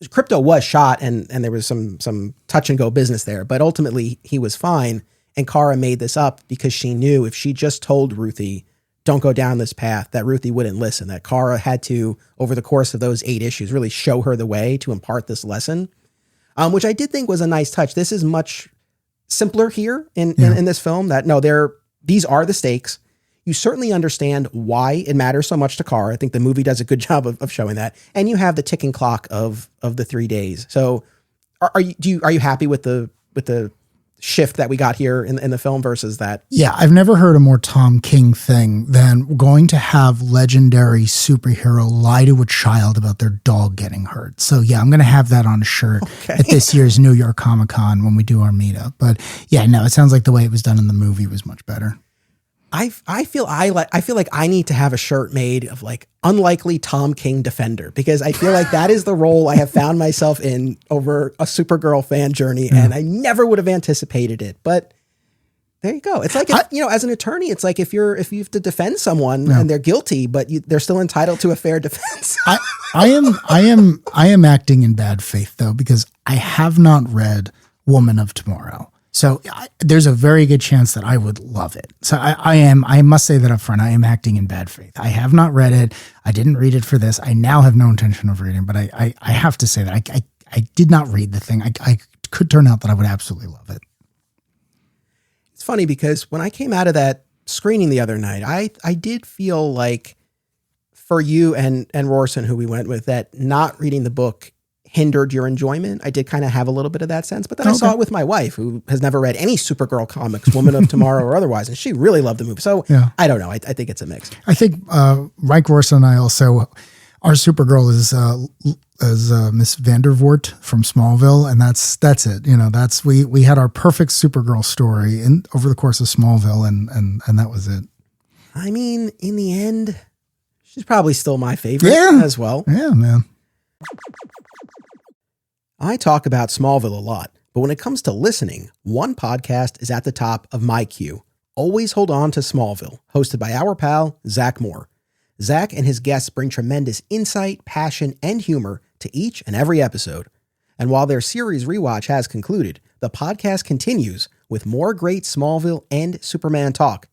Krypto was shot and there was some touch and go business there, but ultimately he was fine. And Kara made this up because she knew if she just told Ruthie, don't go down this path, that Ruthie wouldn't listen, that Kara had to, over the course of those 8 issues, really show her the way to impart this lesson, which I did think was a nice touch. This is much simpler here in this film that these are the stakes. You certainly understand why it matters so much to Kara. I think the movie does a good job of showing that. And you have the ticking clock of the 3 days. So are you happy with the shift that we got here in the film versus that? Yeah, I've never heard a more Tom King thing than going to have legendary superhero lie to a child about their dog getting hurt. So yeah, I'm going to have that on a shirt at this year's New York Comic Con when we do our meetup. But yeah, no, it sounds like the way it was done in the movie was much better. I feel like I need to have a shirt made of like unlikely Tom King defender because I feel like that is the role I have found myself in over a Supergirl fan journey, and I never would have anticipated it. But there you go. It's like as an attorney, it's like if you have to defend someone and they're guilty, but they're still entitled to a fair defense. I am acting in bad faith though because I have not read Woman of Tomorrow. So there's a very good chance that I would love it. So I must say that up front, I am acting in bad faith. I have not read it. I didn't read it for this. I now have no intention of reading, but I have to say that I did not read the thing. I could turn out that I would absolutely love it. It's funny because when I came out of that screening the other night, I did feel like for you and Rorson, who we went with, that not reading the book hindered your enjoyment. I did kind of have a little bit of that sense, but then I saw it with my wife, who has never read any Supergirl comics, Woman of Tomorrow or otherwise, and she really loved the movie. So I don't know. I think it's a mix. I think Mike Rorson and I also, our Supergirl is Miss Vandervoort from Smallville, and that's it. You know, that's we had our perfect Supergirl story over the course of Smallville, and that was it. I mean, in the end, she's probably still my favorite as well. Yeah, man. I talk about Smallville a lot, but when it comes to listening, one podcast is at the top of my queue. Always Hold On to Smallville, hosted by our pal, Zach Moore. Zach and his guests bring tremendous insight, passion, and humor to each and every episode. And while their series rewatch has concluded, the podcast continues with more great Smallville and Superman talk.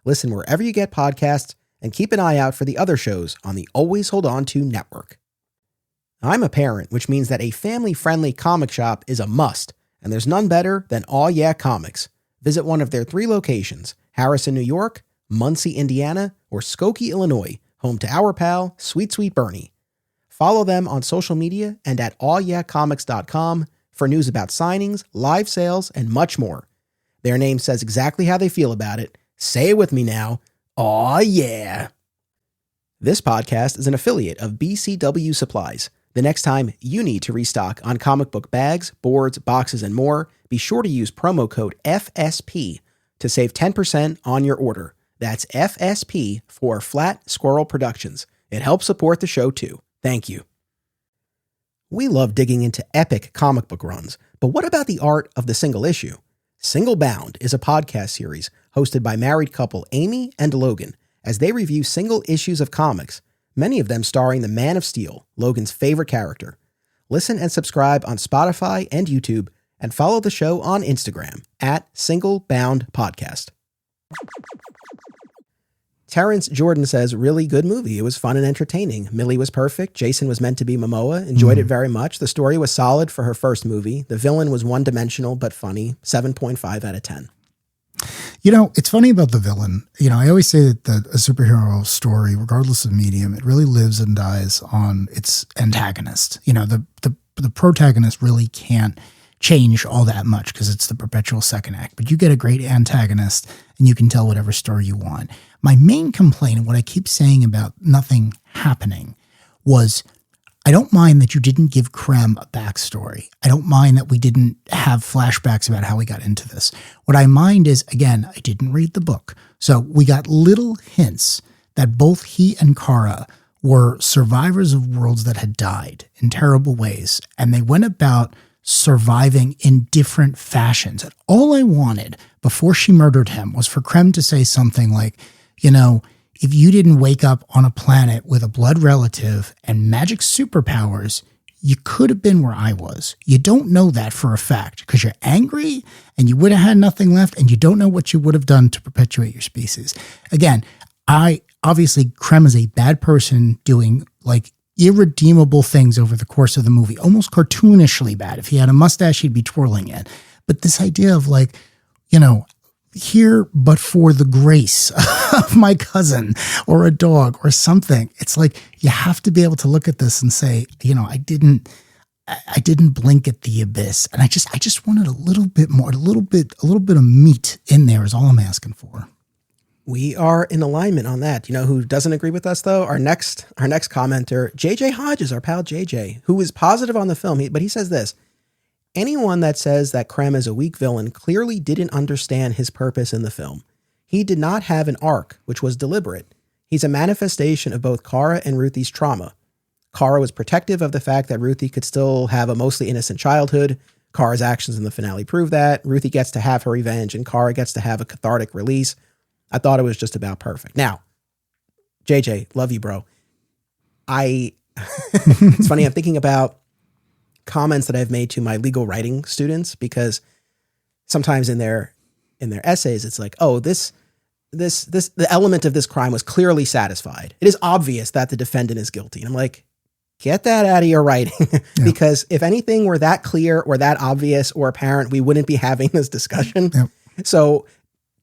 Listen wherever you get podcasts, and keep an eye out for the other shows on the Always Hold On To network. I'm a parent, which means that a family-friendly comic shop is a must, and there's none better than Aw Yeah Comics. Visit one of their 3 locations, Harrison, New York, Muncie, Indiana, or Skokie, Illinois, home to our pal, Sweet Sweet Bernie. Follow them on social media and at awyeahcomics.com for news about signings, live sales, and much more. Their name says exactly how they feel about it. Say it with me now. Aw yeah. This podcast is an affiliate of BCW Supplies. The next time you need to restock on comic book bags, boards, boxes, and more, be sure to use promo code FSP to save 10% on your order. That's FSP for Flat Squirrel Productions. It helps support the show too. Thank you. We love digging into epic comic book runs, but what about the art of the single issue? Single Bound is a podcast series hosted by married couple Amy and Logan as they review single issues of comics, many of them starring the Man of Steel, Logan's favorite character. Listen and subscribe on Spotify and YouTube, and follow the show on Instagram at Single Bound Podcast. Terrence Jordan says, really good movie. It was fun and entertaining. Millie was perfect. Jason was meant to be Momoa. Enjoyed it very much. The story was solid for her first movie. The villain was one-dimensional but funny. 7.5 out of 10. You know, it's funny about the villain. You know, I always say that a superhero story, regardless of medium, it really lives and dies on its antagonist. You know, the protagonist really can't change all that much because it's the perpetual second act. But you get a great antagonist and you can tell whatever story you want. My main complaint, and what I keep saying about nothing happening, was I don't mind that you didn't give Krem a backstory. I don't mind that we didn't have flashbacks about how we got into this. What I mind is, again, I didn't read the book. So we got little hints that both he and Kara were survivors of worlds that had died in terrible ways. And they went about surviving in different fashions. And all I wanted before she murdered him was for Krem to say something like, you know, if you didn't wake up on a planet with a blood relative and magic superpowers, you could have been where I was. You don't know that for a fact because you're angry and you would have had nothing left and you don't know what you would have done to perpetuate your species. Again, obviously Krem is a bad person doing like irredeemable things over the course of the movie, almost cartoonishly bad. If he had a mustache, he'd be twirling it. But this idea of like, you know, here but for the grace of my cousin or a dog or something. It's like you have to be able to look at this and say, you know, I didn't blink at the abyss. And I just wanted a little bit more, a little bit of meat in there is all I'm asking for. We are in alignment on that. You know who doesn't agree with us though? Our next commenter, JJ Hodges, our pal JJ, who is positive on the film, but he says this: anyone that says that Krem is a weak villain clearly didn't understand his purpose in the film. He did not have an arc, which was deliberate. He's a manifestation of both Kara and Ruthie's trauma. Kara was protective of the fact that Ruthie could still have a mostly innocent childhood. Kara's actions in the finale prove that. Ruthie gets to have her revenge, and Kara gets to have a cathartic release. I thought it was just about perfect. Now, JJ, love you, bro. It's funny, I'm thinking about comments that I've made to my legal writing students, because sometimes in their essays, it's like, oh, the element of this crime was clearly satisfied. It is obvious that the defendant is guilty. And I'm like, get that out of your writing. Because if anything were that clear or that obvious or apparent, we wouldn't be having this discussion. Yep. So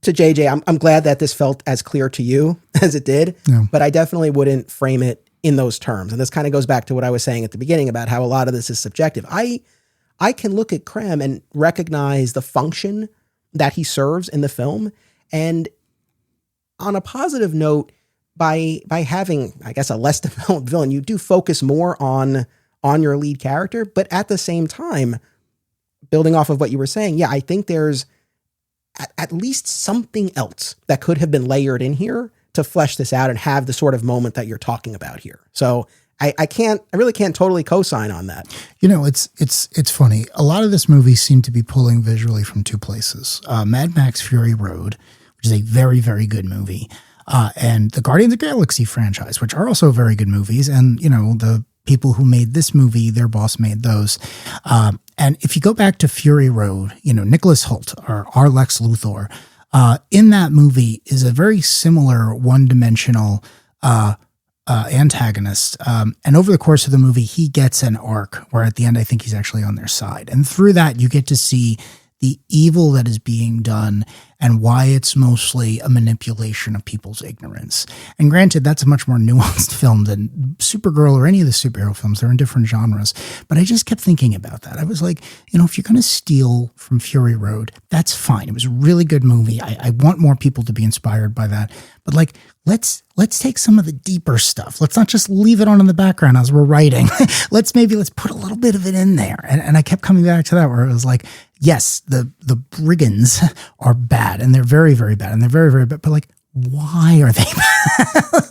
to JJ, I'm glad that this felt as clear to you as it did, but I definitely wouldn't frame it in those terms. And this kind of goes back to what I was saying at the beginning about how a lot of this is subjective. I can look at Krem and recognize the function that he serves in the film. And on a positive note, by having, I guess, a less developed villain, you do focus more on your lead character. But at the same time, building off of what you were saying, I think there's at least something else that could have been layered in here to flesh this out and have the sort of moment that you're talking about here. So I really can't totally co-sign on that. It's funny. A lot of this movie seemed to be pulling visually from two places. Mad Max Fury Road, which is a very, very good movie, and the Guardians of the Galaxy franchise, which are also very good movies. And, the people who made this movie, their boss made those. And if you go back to Fury Road, Nicholas Hoult, or our Lex Luthor, in that movie is a very similar one-dimensional antagonist. And over the course of the movie, he gets an arc where at the end, I think he's actually on their side. And through that, you get to see the evil that is being done and why it's mostly a manipulation of people's ignorance. And granted, that's a much more nuanced film than Supergirl or any of the superhero films. They're in different genres. But I just kept thinking about that. I was like, if you're going to steal from Fury Road, that's fine. It was a really good movie. I want more people to be inspired by that. But let's take some of the deeper stuff. Let's not just leave it on in the background as we're writing. let's put a little bit of it in there. And I kept coming back to that where it was like, yes, the brigands are bad and they're very, very bad and they're very, very bad. But why are they bad?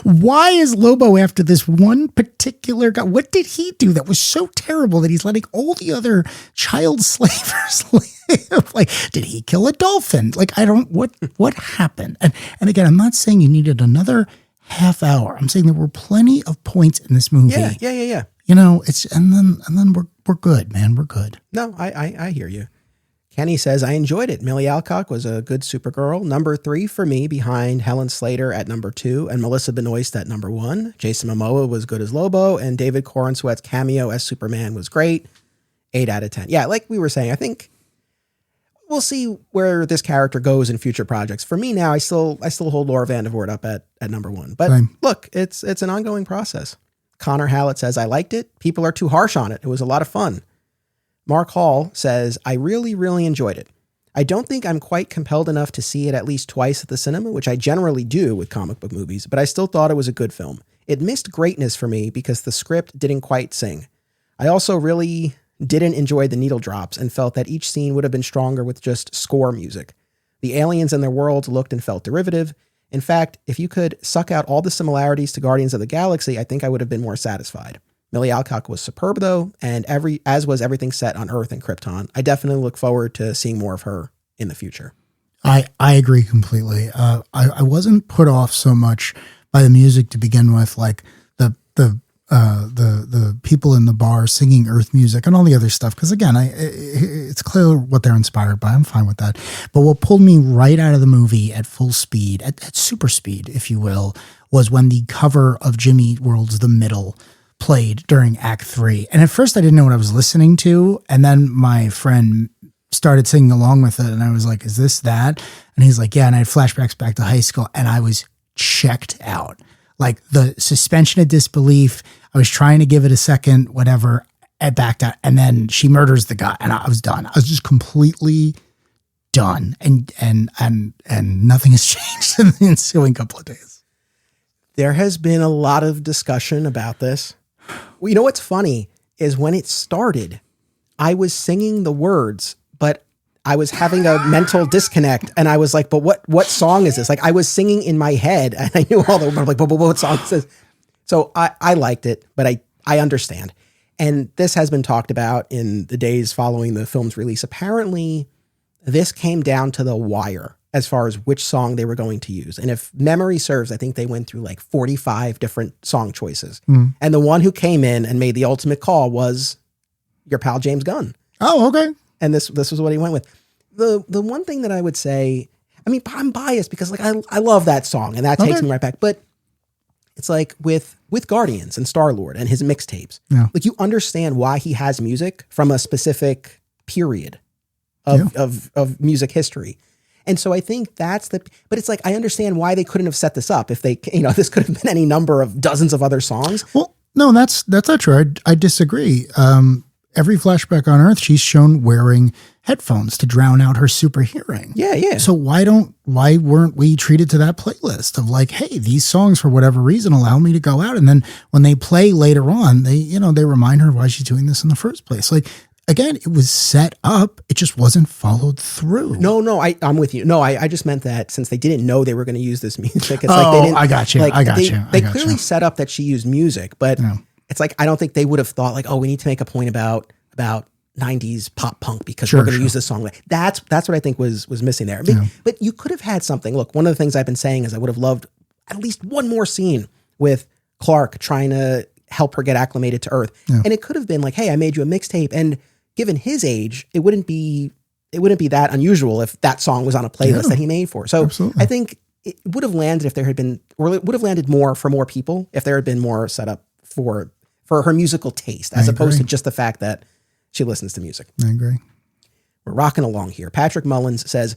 Why is Lobo after this one particular guy? What did he do that was so terrible that he's letting all the other child slavers live? Did he kill a dolphin? What happened? And again, I'm not saying you needed another half hour. I'm saying there were plenty of points in this movie. Yeah. It's, and then we're good, man. We're good. No, I hear you. Kenny says, I enjoyed it. Milly Alcock was a good Supergirl. Number 3 for me, behind Helen Slater at number 2 and Melissa Benoist at number 1. Jason Momoa was good as Lobo, and David Corenswet's cameo as Superman was great. 8 out of 10. Yeah, like we were saying, I think we'll see where this character goes in future projects. For me now, I still hold Laura Vandervoort up at number 1. But look, it's an ongoing process. Connor Hallett says, I liked it. People are too harsh on it. It was a lot of fun. Mark Hall says, I really, really enjoyed it. I don't think I'm quite compelled enough to see it at least twice at the cinema, which I generally do with comic book movies, but I still thought it was a good film. It missed greatness for me because the script didn't quite sing. I also really didn't enjoy the needle drops and felt that each scene would have been stronger with just score music. The aliens and their worlds looked and felt derivative. In fact, if you could suck out all the similarities to Guardians of the Galaxy, I think I would have been more satisfied. Milly Alcock was superb, though, and as was everything set on Earth and Krypton. I definitely look forward to seeing more of her in the future. I agree completely. I wasn't put off so much by the music to begin with, like the people in the bar singing Earth music and all the other stuff. Because again, it's clear what they're inspired by. I'm fine with that. But what pulled me right out of the movie at full speed, at super speed, if you will, was when the cover of Jimmy Eat World's The Middle played during Act 3. And at first I didn't know what I was listening to. And then my friend started singing along with it. And I was like, is this that? And he's like, yeah. And I had flashbacks back to high school and I was checked out. Like the suspension of disbelief. I was trying to give it a second, whatever. I backed out. And then she murders the guy and I was done. I was just completely done. And nothing has changed in the ensuing couple of days. There has been a lot of discussion about this. Well, you know what's funny is when it started, I was singing the words, but I was having a mental disconnect. And I was like, but what song is this? Like I was singing in my head and I knew all the words. I'm like, but what song is this? So I liked it, but I understand. And this has been talked about in the days following the film's release. Apparently, this came down to the wire as far as which song they were going to use. And if memory serves, I think they went through like 45 different song choices. And the one who came in and made the ultimate call was your pal James Gunn. Oh, okay. And this was what he went with. the one thing that I would say, I mean, I'm biased because like I love that song and that takes me right back. But it's like with Guardians and Star-Lord and his mixtapes, like you understand why he has music from a specific period of music history. And so I think but it's like, I understand why they couldn't have set this up if they, this could have been any number of dozens of other songs. Well, no, that's not true. I disagree. Every flashback on Earth, she's shown wearing headphones to drown out her super hearing. Yeah. So why weren't we treated to that playlist of like, hey, these songs for whatever reason allow me to go out, and then when they play later on, they remind her why she's doing this in the first place. Like, again, it was set up, it just wasn't followed through. No, I'm with you. No, I just meant that since they didn't know they were going to use this music, it's like they didn't. I got you. They clearly set up that she used music, but. It's like, I don't think they would have thought like, oh, we need to make a point about 90s pop punk because we're going to use this song. That's what I think was missing there. But you could have had something. Look, one of the things I've been saying is I would have loved at least one more scene with Clark trying to help her get acclimated to Earth. And it could have been like, hey, I made you a mixtape. And given his age, it wouldn't be that unusual if that song was on a playlist that he made for. So absolutely. I think it would have landed if there had been, or it would have landed more for more people if there had been more set up for her musical taste, as opposed to just the fact that she listens to music. I agree. We're rocking along here. Patrick Mullins says,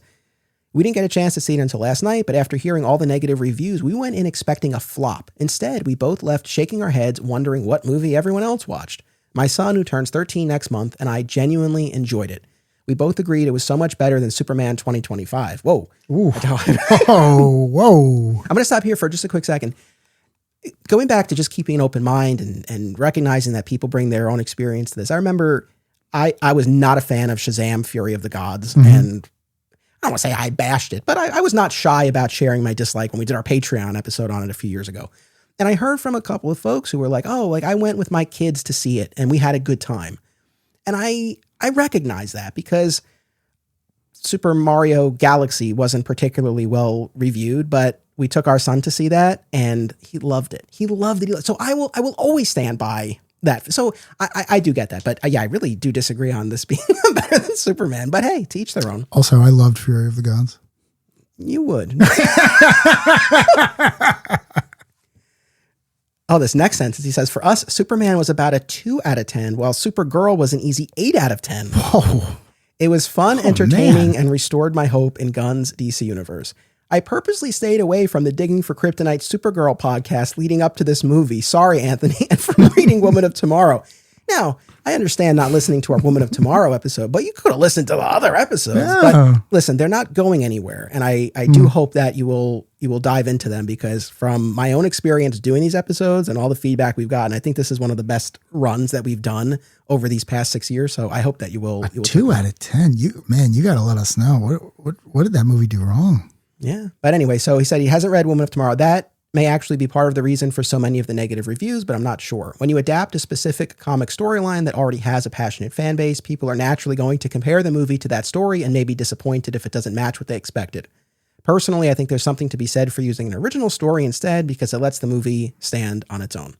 we didn't get a chance to see it until last night, but after hearing all the negative reviews, we went in expecting a flop. Instead, we both left shaking our heads, wondering what movie everyone else watched. My son, who turns 13 next month, and I genuinely enjoyed it. We both agreed it was so much better than Superman 2025. Whoa. Whoa. I'm going to stop here for just a quick second. Going back to just keeping an open mind and recognizing that people bring their own experience to this. I remember I was not a fan of Shazam! Fury of the Gods. And I don't want to say I bashed it, but I was not shy about sharing my dislike when we did our Patreon episode on it a few years ago. And I heard from a couple of folks who were like, oh, like I went with my kids to see it and we had a good time. And I recognize that because Super Mario Galaxy wasn't particularly well reviewed, but we took our son to see that and he loved it. He loved it. So I will always stand by that. So I do get that, but I really do disagree on this being better than Superman, but hey, to each their own. Also, I loved Fury of the Gods. You would. Oh, this next sentence, he says, for us, Superman was about a 2 out of 10, while Supergirl was an easy 8 out of 10. Whoa. It was fun, entertaining, and restored my hope in Gunn's DC universe. I purposely stayed away from the Digging for Kryptonite Supergirl podcast leading up to this movie. Sorry, Anthony, and from reading Woman of Tomorrow. Now, I understand not listening to our Woman of Tomorrow episode, but you could have listened to the other episodes. Yeah. But listen, they're not going anywhere. And I do hope that you will dive into them, because from my own experience doing these episodes and all the feedback we've gotten, I think this is one of the best runs that we've done over these past 6 years. So I hope that you will. 2 out of 10. You got to let us know. What did that movie do wrong? Yeah. But anyway, so he said he hasn't read Woman of Tomorrow. That may actually be part of the reason for so many of the negative reviews, but I'm not sure. When you adapt a specific comic storyline that already has a passionate fan base, people are naturally going to compare the movie to that story and may be disappointed if it doesn't match what they expected. Personally, I think there's something to be said for using an original story instead, because it lets the movie stand on its own.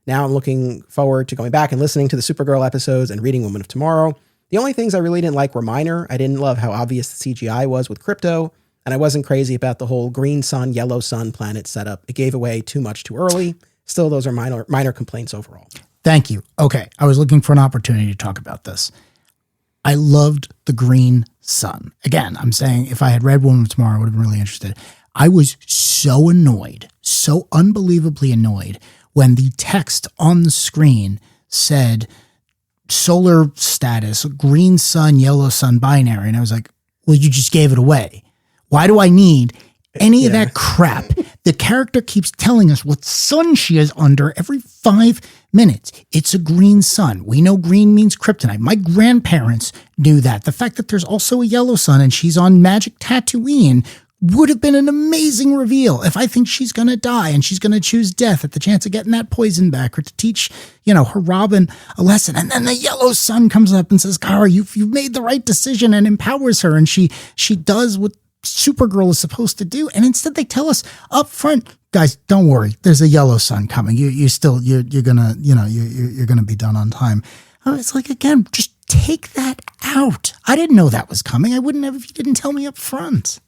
Now I'm looking forward to going back and listening to the Supergirl episodes and reading Woman of Tomorrow. The only things I really didn't like were minor. I didn't love how obvious the CGI was with Krypto, and I wasn't crazy about the whole green sun, yellow sun planet setup. It gave away too much too early. Still, those are minor complaints overall. Thank you. Okay, I was looking for an opportunity to talk about this. I loved the green sun. Again, I'm saying if I had read Woman of Tomorrow, I would have been really interested. I was so annoyed, so unbelievably annoyed when the text on the screen said solar status, green sun, yellow sun binary. And I was like, well, you just gave it away. Why do I need any of that crap? The character keeps telling us what sun she is under every 5 minutes. It's a green sun. We know green means kryptonite. My grandparents knew that. The fact that there's also a yellow sun and she's on Magic Tatooine would have been an amazing reveal. If I think she's going to die and she's going to choose death at the chance of getting that poison back, or to teach, her Robin a lesson. And then the yellow sun comes up and says, Kara, you've made the right decision, and empowers her. And she does what Supergirl is supposed to do. And instead they tell us up front, guys, don't worry, there's a yellow sun coming. You're gonna be done on time. It's like, again, just take that out. I didn't know that was coming. I wouldn't have if you didn't tell me up front.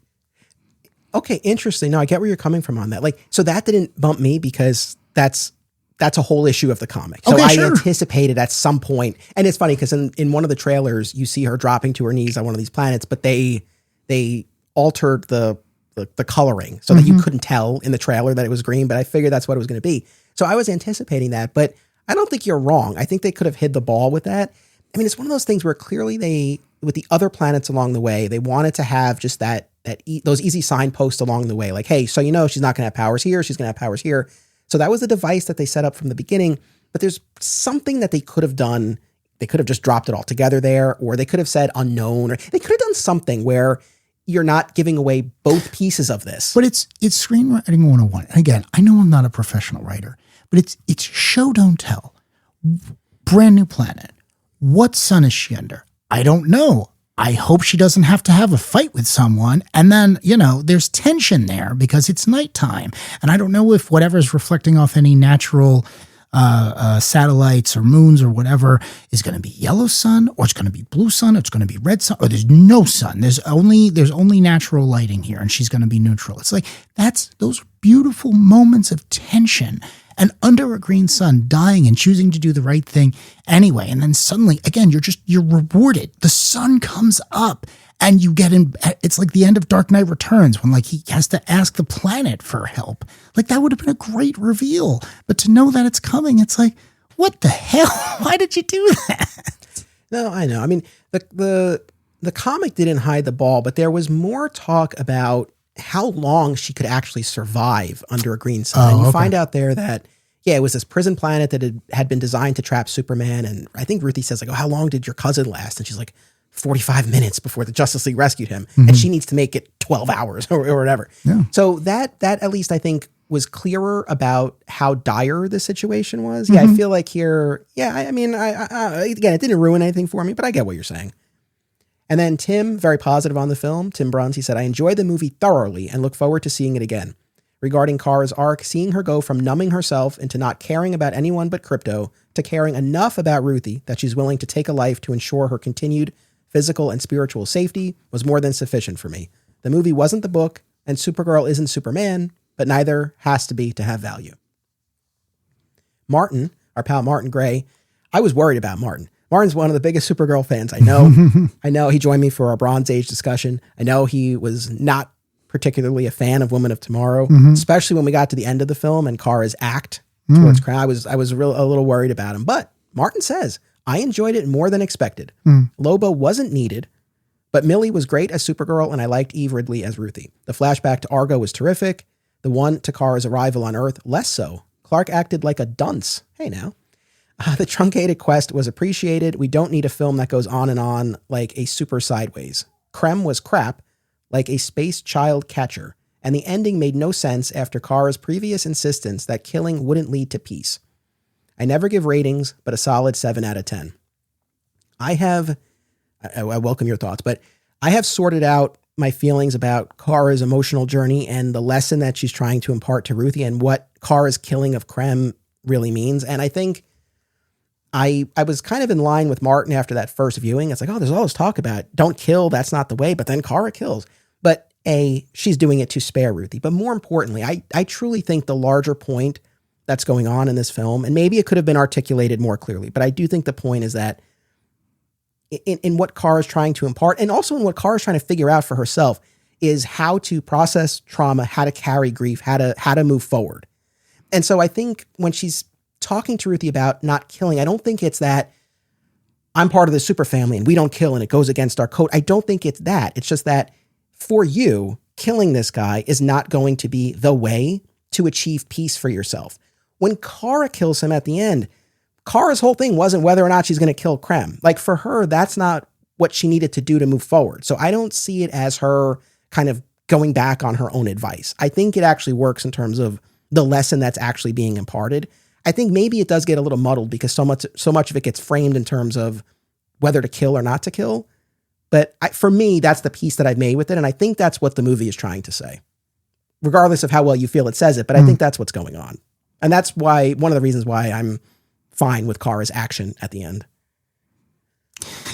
Okay, interesting. No, I get where you're coming from on that. Like, so that didn't bump me because that's a whole issue of the comic. So I anticipated at some point, and it's funny because in one of the trailers, you see her dropping to her knees on one of these planets, but they altered the coloring so that you couldn't tell in the trailer that it was green, but I figured that's what it was going to be. So I was anticipating that, but I don't think you're wrong. I think they could have hid the ball with that. I mean, it's one of those things where clearly with the other planets along the way, they wanted to have just those easy signposts along the way. Like, hey, so she's not going to have powers here. She's going to have powers here. So that was the device that they set up from the beginning. But there's something that they could have done. They could have just dropped it all together there, or they could have said unknown, or they could have done something where you're not giving away both pieces of this. But it's screenwriting 101. And again, I know I'm not a professional writer, but it's show don't tell. Brand new planet. What sun is she under? I don't know. I hope she doesn't have to have a fight with someone. And then, there's tension there because it's nighttime. And I don't know if whatever's reflecting off any natural satellites or moons or whatever is going to be yellow sun, or it's going to be blue sun, or it's going to be red sun, or there's no sun. There's only natural lighting here, and she's going to be neutral. It's like those beautiful moments of tension. And under a green sun, dying and choosing to do the right thing anyway. And then suddenly, again, you're rewarded. The sun comes up and you get in. It's like the end of Dark Knight Returns when he has to ask the planet for help. Like that would have been a great reveal. But to know that it's coming, it's like, what the hell? Why did you do that? No, I know. I mean, the comic didn't hide the ball, but there was more talk about how long she could actually survive under a green sun. And you find out there that, it was this prison planet that had been designed to trap Superman. And I think Ruthie says how long did your cousin last? And she's like 45 minutes before the Justice League rescued him. And she needs to make it 12 hours or whatever. Yeah. So that at least I think was clearer about how dire the situation was. Yeah. I feel like here, I mean, again, it didn't ruin anything for me, but I get what you're saying. And then Tim, very positive on the film, Tim Bruns, he said, I enjoyed the movie thoroughly and look forward to seeing it again. Regarding Kara's arc, seeing her go from numbing herself into not caring about anyone but Krypto to caring enough about Ruthie that she's willing to take a life to ensure her continued physical and spiritual safety was more than sufficient for me. The movie wasn't the book, and Supergirl isn't Superman, but neither has to be to have value. Martin, our pal Martin Gray, I was worried about Martin. Martin's one of the biggest Supergirl fans I know. I know he joined me for our Bronze Age discussion. I know he was not particularly a fan of Woman of Tomorrow, especially when we got to the end of the film and Kara's act towards Crown. I was a little worried about him. But Martin says, I enjoyed it more than expected. Lobo wasn't needed, but Milly was great as Supergirl, and I liked Eve Ridley as Ruthie. The flashback to Argo was terrific. The one to Kara's arrival on Earth, less so. Clark acted like a dunce. Hey now. The truncated quest was appreciated. We don't need a film that goes on and on like a super sideways. Krem was crap, like a space child catcher, and the ending made no sense after Kara's previous insistence that killing wouldn't lead to peace. I never give ratings, but a solid 7 out of 10. I welcome your thoughts, but I have sorted out my feelings about Kara's emotional journey and the lesson that she's trying to impart to Ruthie and what Kara's killing of Krem really means. And I think I was kind of in line with Martin after that first viewing. It's like, there's all this talk about don't kill, that's not the way, but then Kara kills. But she's doing it to spare Ruthie. But more importantly, I truly think the larger point that's going on in this film, and maybe it could have been articulated more clearly, but I do think the point is that in what Kara's trying to impart, and also in what Kara's trying to figure out for herself, is how to process trauma, how to carry grief, how to move forward. And so I think when she's talking to Ruthie about not killing, I don't think it's that I'm part of the super family and we don't kill and it goes against our code. I don't think it's that. It's just that for you, killing this guy is not going to be the way to achieve peace for yourself. When Kara kills him at the end, Kara's whole thing wasn't whether or not she's going to kill Krem. Like for her, that's not what she needed to do to move forward. So I don't see it as her kind of going back on her own advice. I think it actually works in terms of the lesson that's actually being imparted. I think maybe it does get a little muddled because so much of it gets framed in terms of whether to kill or not to kill. But for me, that's the piece that I've made with it. And I think that's what the movie is trying to say, regardless of how well you feel it says it. But I think that's what's going on. And that's why one of the reasons why I'm fine with Kara's action at the end.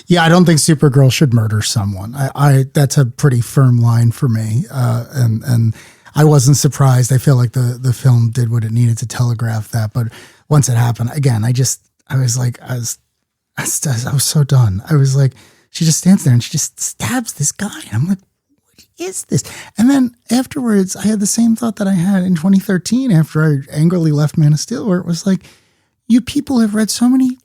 Yeah, I don't think Supergirl should murder someone. I that's a pretty firm line for me. And I wasn't surprised. I feel like the film did what it needed to telegraph that. But once it happened, again, I was so done. I was like, she just stands there and she just stabs this guy. And I'm like, what is this? And then afterwards, I had the same thought that I had in 2013 after I angrily left Man of Steel, where it was like, you people have read so many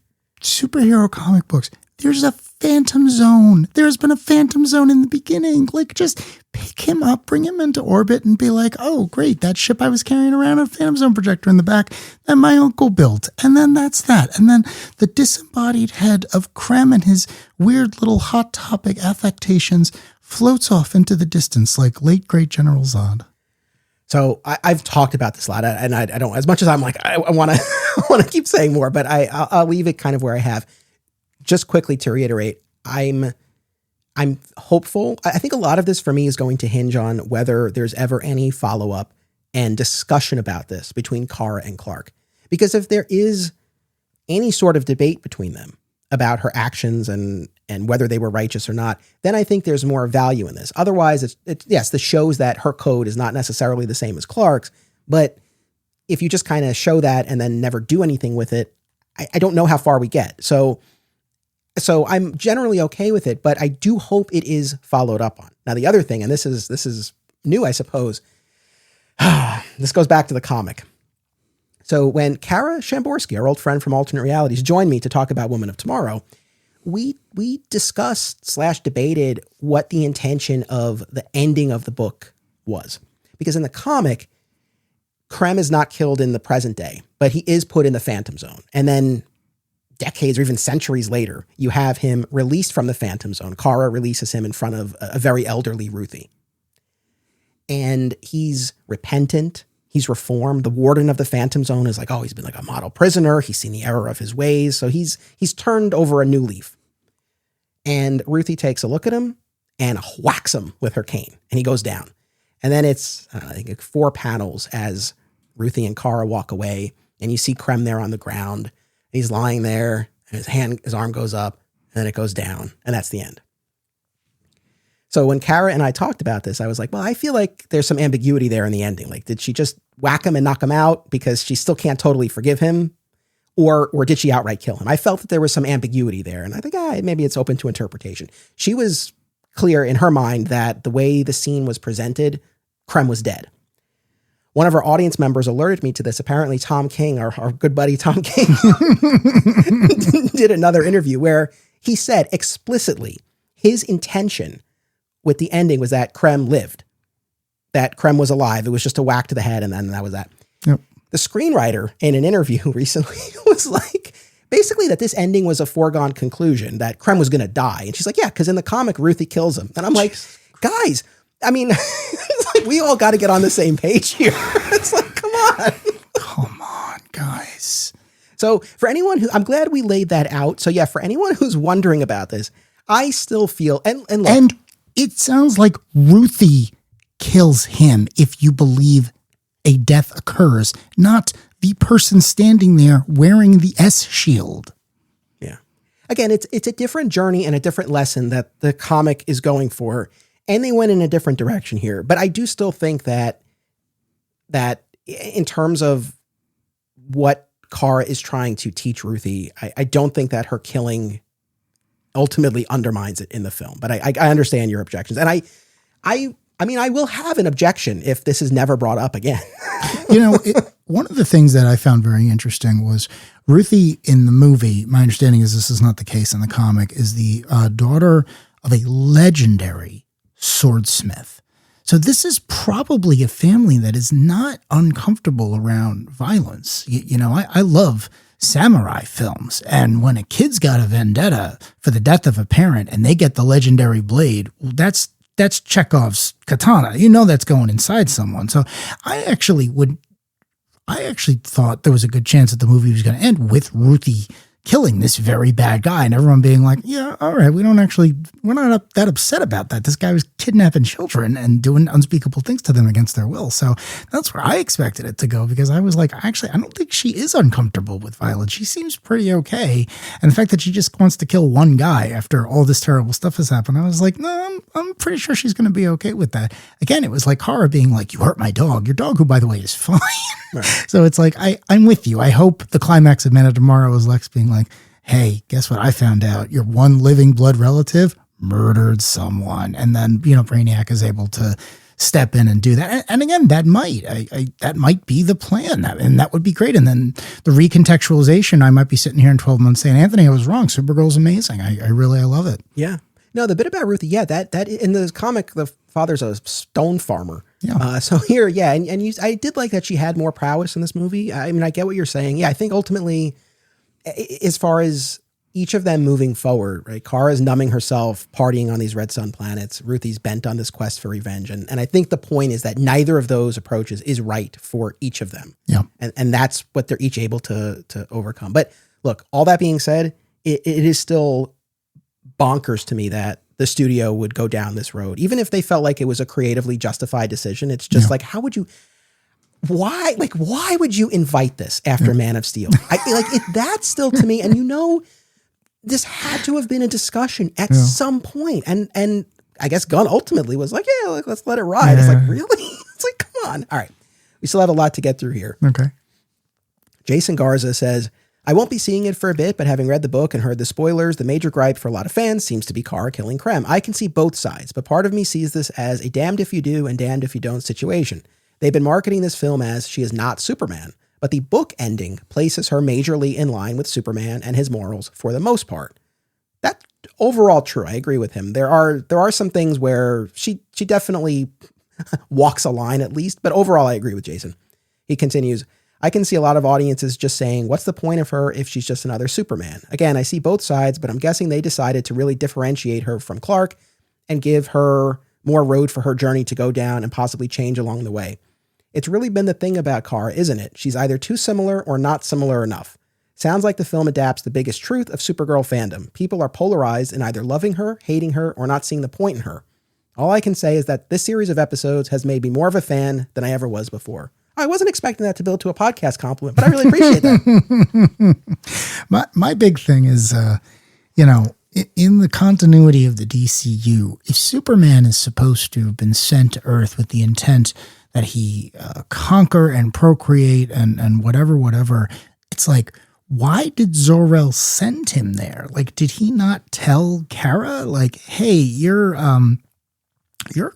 superhero comic books. There's a Phantom Zone. There's been a Phantom Zone in the beginning. Like, just pick him up, bring him into orbit, and be like, oh, great, that ship I was carrying around a Phantom Zone projector in the back that my uncle built. And then that's that. And then the disembodied head of Krem and his weird little Hot Topic affectations floats off into the distance like late, great General Zod. So I've talked about this a lot, and I don't, as much as I'm like, I want to keep saying more, but I'll leave it kind of where I have. Just quickly to reiterate, I'm hopeful. I think a lot of this for me is going to hinge on whether there's ever any follow-up and discussion about this between Kara and Clark. Because if there is any sort of debate between them about her actions and whether they were righteous or not, then I think there's more value in this. Otherwise, yes, this shows that her code is not necessarily the same as Clark's, but if you just kind of show that and then never do anything with it, I don't know how far we get. So I'm generally okay with it, but I do hope it is followed up on. Now, the other thing, and this is new, I suppose, this goes back to the comic. So when Kara Shamborsky, our old friend from Alternate Realities, joined me to talk about Woman of Tomorrow, we discussed / debated what the intention of the ending of the book was. Because in the comic, Krem is not killed in the present day, but he is put in the Phantom Zone. And then decades or even centuries later, you have him released from the Phantom Zone. Kara releases him in front of a very elderly Ruthie. And he's repentant. He's reformed. The warden of the Phantom Zone is like, oh, he's been like a model prisoner. He's seen the error of his ways. So he's turned over a new leaf. And Ruthie takes a look at him and whacks him with her cane. And he goes down. And then it's, I think, 4 panels as Ruthie and Kara walk away. And you see Krem there on the ground. He's lying there, and his arm goes up, and then it goes down, and that's the end. So when Kara and I talked about this, I was like, well, I feel like there's some ambiguity there in the ending. Like, did she just whack him and knock him out because she still can't totally forgive him? Or did she outright kill him? I felt that there was some ambiguity there, and I think maybe it's open to interpretation. She was clear in her mind that the way the scene was presented, Krem was dead. One of our audience members alerted me to this. Apparently, Tom King, our good buddy Tom King, did another interview where he said explicitly his intention with the ending was that Krem lived, that Krem was alive. It was just a whack to the head, and then that was that. Yep. The screenwriter in an interview recently was like, basically that this ending was a foregone conclusion, that Krem was going to die. And she's like, yeah, because in the comic, Ruthie kills him. And I'm like, guys, I mean, it's like we all got to get on the same page here. It's like, come on. Come on, guys. So for anyone who, I'm glad we laid that out. So yeah, for anyone who's wondering about this, I still feel, and look, and it sounds like Ruthie kills him if you believe a death occurs, not the person standing there wearing the S shield. Yeah. Again, it's a different journey and a different lesson that the comic is going for. And they went in a different direction here. But I do still think that in terms of what Kara is trying to teach Ruthie, I don't think that her killing ultimately undermines it in the film. But I understand your objections. And I mean, I will have an objection if this is never brought up again. One of the things that I found very interesting was Ruthie in the movie, my understanding is this is not the case in the comic, is the daughter of a legendary swordsmith. So this is probably a family that is not uncomfortable around violence. I love samurai films. And when a kid's got a vendetta for the death of a parent and they get the legendary blade, that's Chekhov's katana. That's going inside someone. So I actually thought there was a good chance that the movie was going to end with Ruthie killing this very bad guy, and everyone being like, yeah, all right, we're not that upset about that. This guy was kidnapping children and doing unspeakable things to them against their will. So that's where I expected it to go, because I was like, actually, I don't think she is uncomfortable with violence. She seems pretty okay. And the fact that she just wants to kill one guy after all this terrible stuff has happened, I was like, no, I'm pretty sure she's going to be okay with that. Again, it was like Kara being like, you hurt my dog, your dog, who, by the way, is fine. Right. So it's like, I'm with you. I hope the climax of Man of Tomorrow is Lex being like, hey, guess what I found out? Your one living blood relative murdered someone. And then, Brainiac is able to step in and do that. And again, that might be the plan. And that would be great. And then the recontextualization, I might be sitting here in 12 months saying, Anthony, I was wrong. Supergirl's amazing. I love it. Yeah. No, the bit about Ruthie, yeah, that in the comic, the father's a stone farmer. Yeah. So here, yeah, and I did like that she had more prowess in this movie. I mean, I get what you're saying. Yeah, I think ultimately, as far as each of them moving forward, right? Kara's numbing herself, partying on these red sun planets. Ruthie's bent on this quest for revenge. And I think the point is that neither of those approaches is right for each of them. Yeah. And that's what they're each able to overcome. But look, all that being said, it is still bonkers to me that the studio would go down this road, even if they felt like it was a creatively justified decision. It's just like, why would you invite this after Man of Steel? That's still to me. And this had to have been a discussion at some point. And I guess Gunn ultimately was like, yeah, let's let it ride. It's like, really? It's like, come on. All right. We still have a lot to get through here. Okay. Jason Garza says, I won't be seeing it for a bit, but having read the book and heard the spoilers, the major gripe for a lot of fans seems to be Kara killing Krem. I can see both sides, but part of me sees this as a damned if you do and damned if you don't situation. They've been marketing this film as she is not Superman, but the book ending places her majorly in line with Superman and his morals for the most part. That's overall true. I agree with him. There are some things where she definitely walks a line at least, but overall I agree with Jason. He continues, I can see a lot of audiences just saying, what's the point of her if she's just another Superman? Again, I see both sides, but I'm guessing they decided to really differentiate her from Clark and give her more road for her journey to go down and possibly change along the way. It's really been the thing about Kara, isn't it? She's either too similar or not similar enough. Sounds like the film adapts the biggest truth of Supergirl fandom. People are polarized in either loving her, hating her, or not seeing the point in her. All I can say is that this series of episodes has made me more of a fan than I ever was before. I wasn't expecting that to build to a podcast compliment, but I really appreciate that. My big thing is, in the continuity of the DCU, if Superman is supposed to have been sent to Earth with the intent that he conquer and procreate and whatever, it's like, why did Zor-El send him there? Like, did he not tell Kara, like, hey, your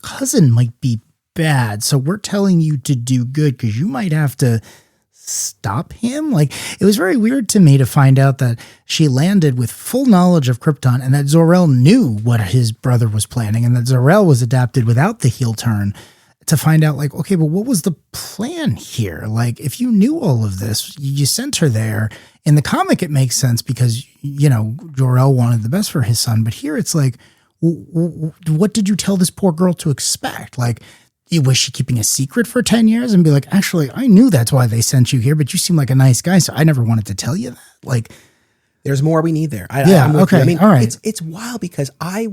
cousin might be bad, so we're telling you to do good because you might have to stop him? Like, it was very weird to me to find out that she landed with full knowledge of Krypton and that Zor-El knew what his brother was planning and that Zor-El was adapted without the heel turn, to find out, like, okay, but what was the plan here? Like, if you knew all of this, you sent her there. In the comic, it makes sense because, Jor-El wanted the best for his son. But here it's like, what did you tell this poor girl to expect? Like, was she keeping a secret for 10 years and be like, actually, I knew that's why they sent you here, but you seem like a nice guy, so I never wanted to tell you that. Like, there's more we need there. Okay. I mean, all right. It's wild because I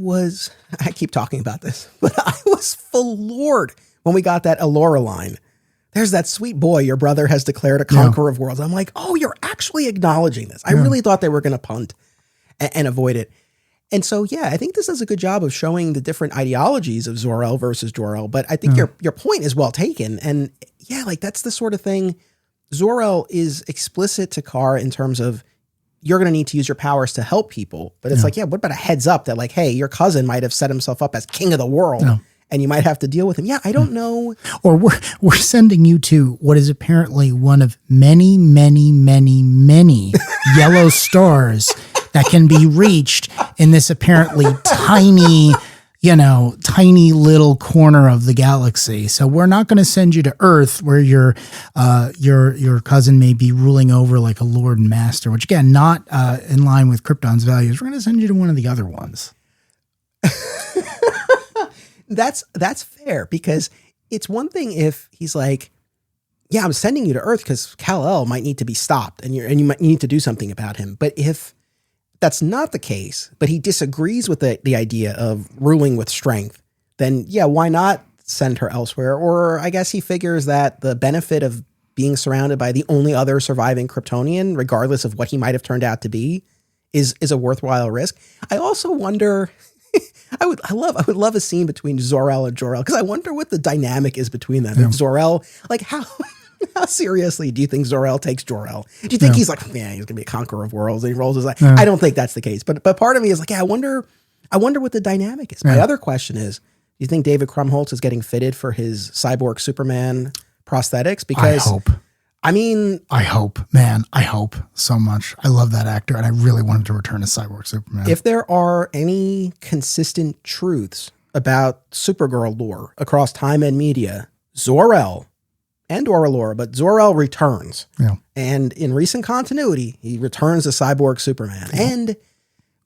keep talking about this, but I was floored when we got that Allura line. There's that sweet boy your brother has declared a conqueror of worlds. I'm like, oh, you're actually acknowledging this. I really thought they were going to punt and avoid it. And so, yeah, I think this does a good job of showing the different ideologies of Zor-El versus Jor-El. But I think your point is well taken. And yeah, like that's the sort of thing. Zor-El is explicit to Kara in terms of you're going to need to use your powers to help people. But it's like, yeah, what about a heads up that like, hey, your cousin might have set himself up as king of the world. And you might have to deal with him. Yeah, I don't know. Or we're sending you to what is apparently one of many, many, many, many yellow stars that can be reached in this apparently tiny little corner of the galaxy. So we're not going to send you to Earth where your cousin may be ruling over like a lord and master, which again, not in line with Krypton's values. We're going to send you to one of the other ones. That's fair, because it's one thing if he's like, yeah, I'm sending you to Earth because Kal-El might need to be stopped and you might need to do something about him. But if that's not the case, but he disagrees with the idea of ruling with strength, then yeah, why not send her elsewhere? Or I guess he figures that the benefit of being surrounded by the only other surviving Kryptonian, regardless of what he might have turned out to be, is a worthwhile risk. I also wonder, I would love a scene between Zor-El and Jor-El, because I wonder what the dynamic is between them. Yeah. If Zor-El, like how seriously do you think Zor-El takes Jor-El? Do you think he's like, yeah, he's gonna be a conqueror of worlds, and he rolls his eyes? I don't think that's the case. But part of me is like, yeah, I wonder what the dynamic is. My other question is, do you think David Krumholtz is getting fitted for his cyborg Superman prosthetics? Because I hope, man, I hope so much. I love that actor, and I really wanted to return as Cyborg Superman. If there are any consistent truths about Supergirl lore across time and media, Zor-El and Oralora, but Zor-El returns. Yeah. And in recent continuity, he returns as Cyborg Superman. Yeah. And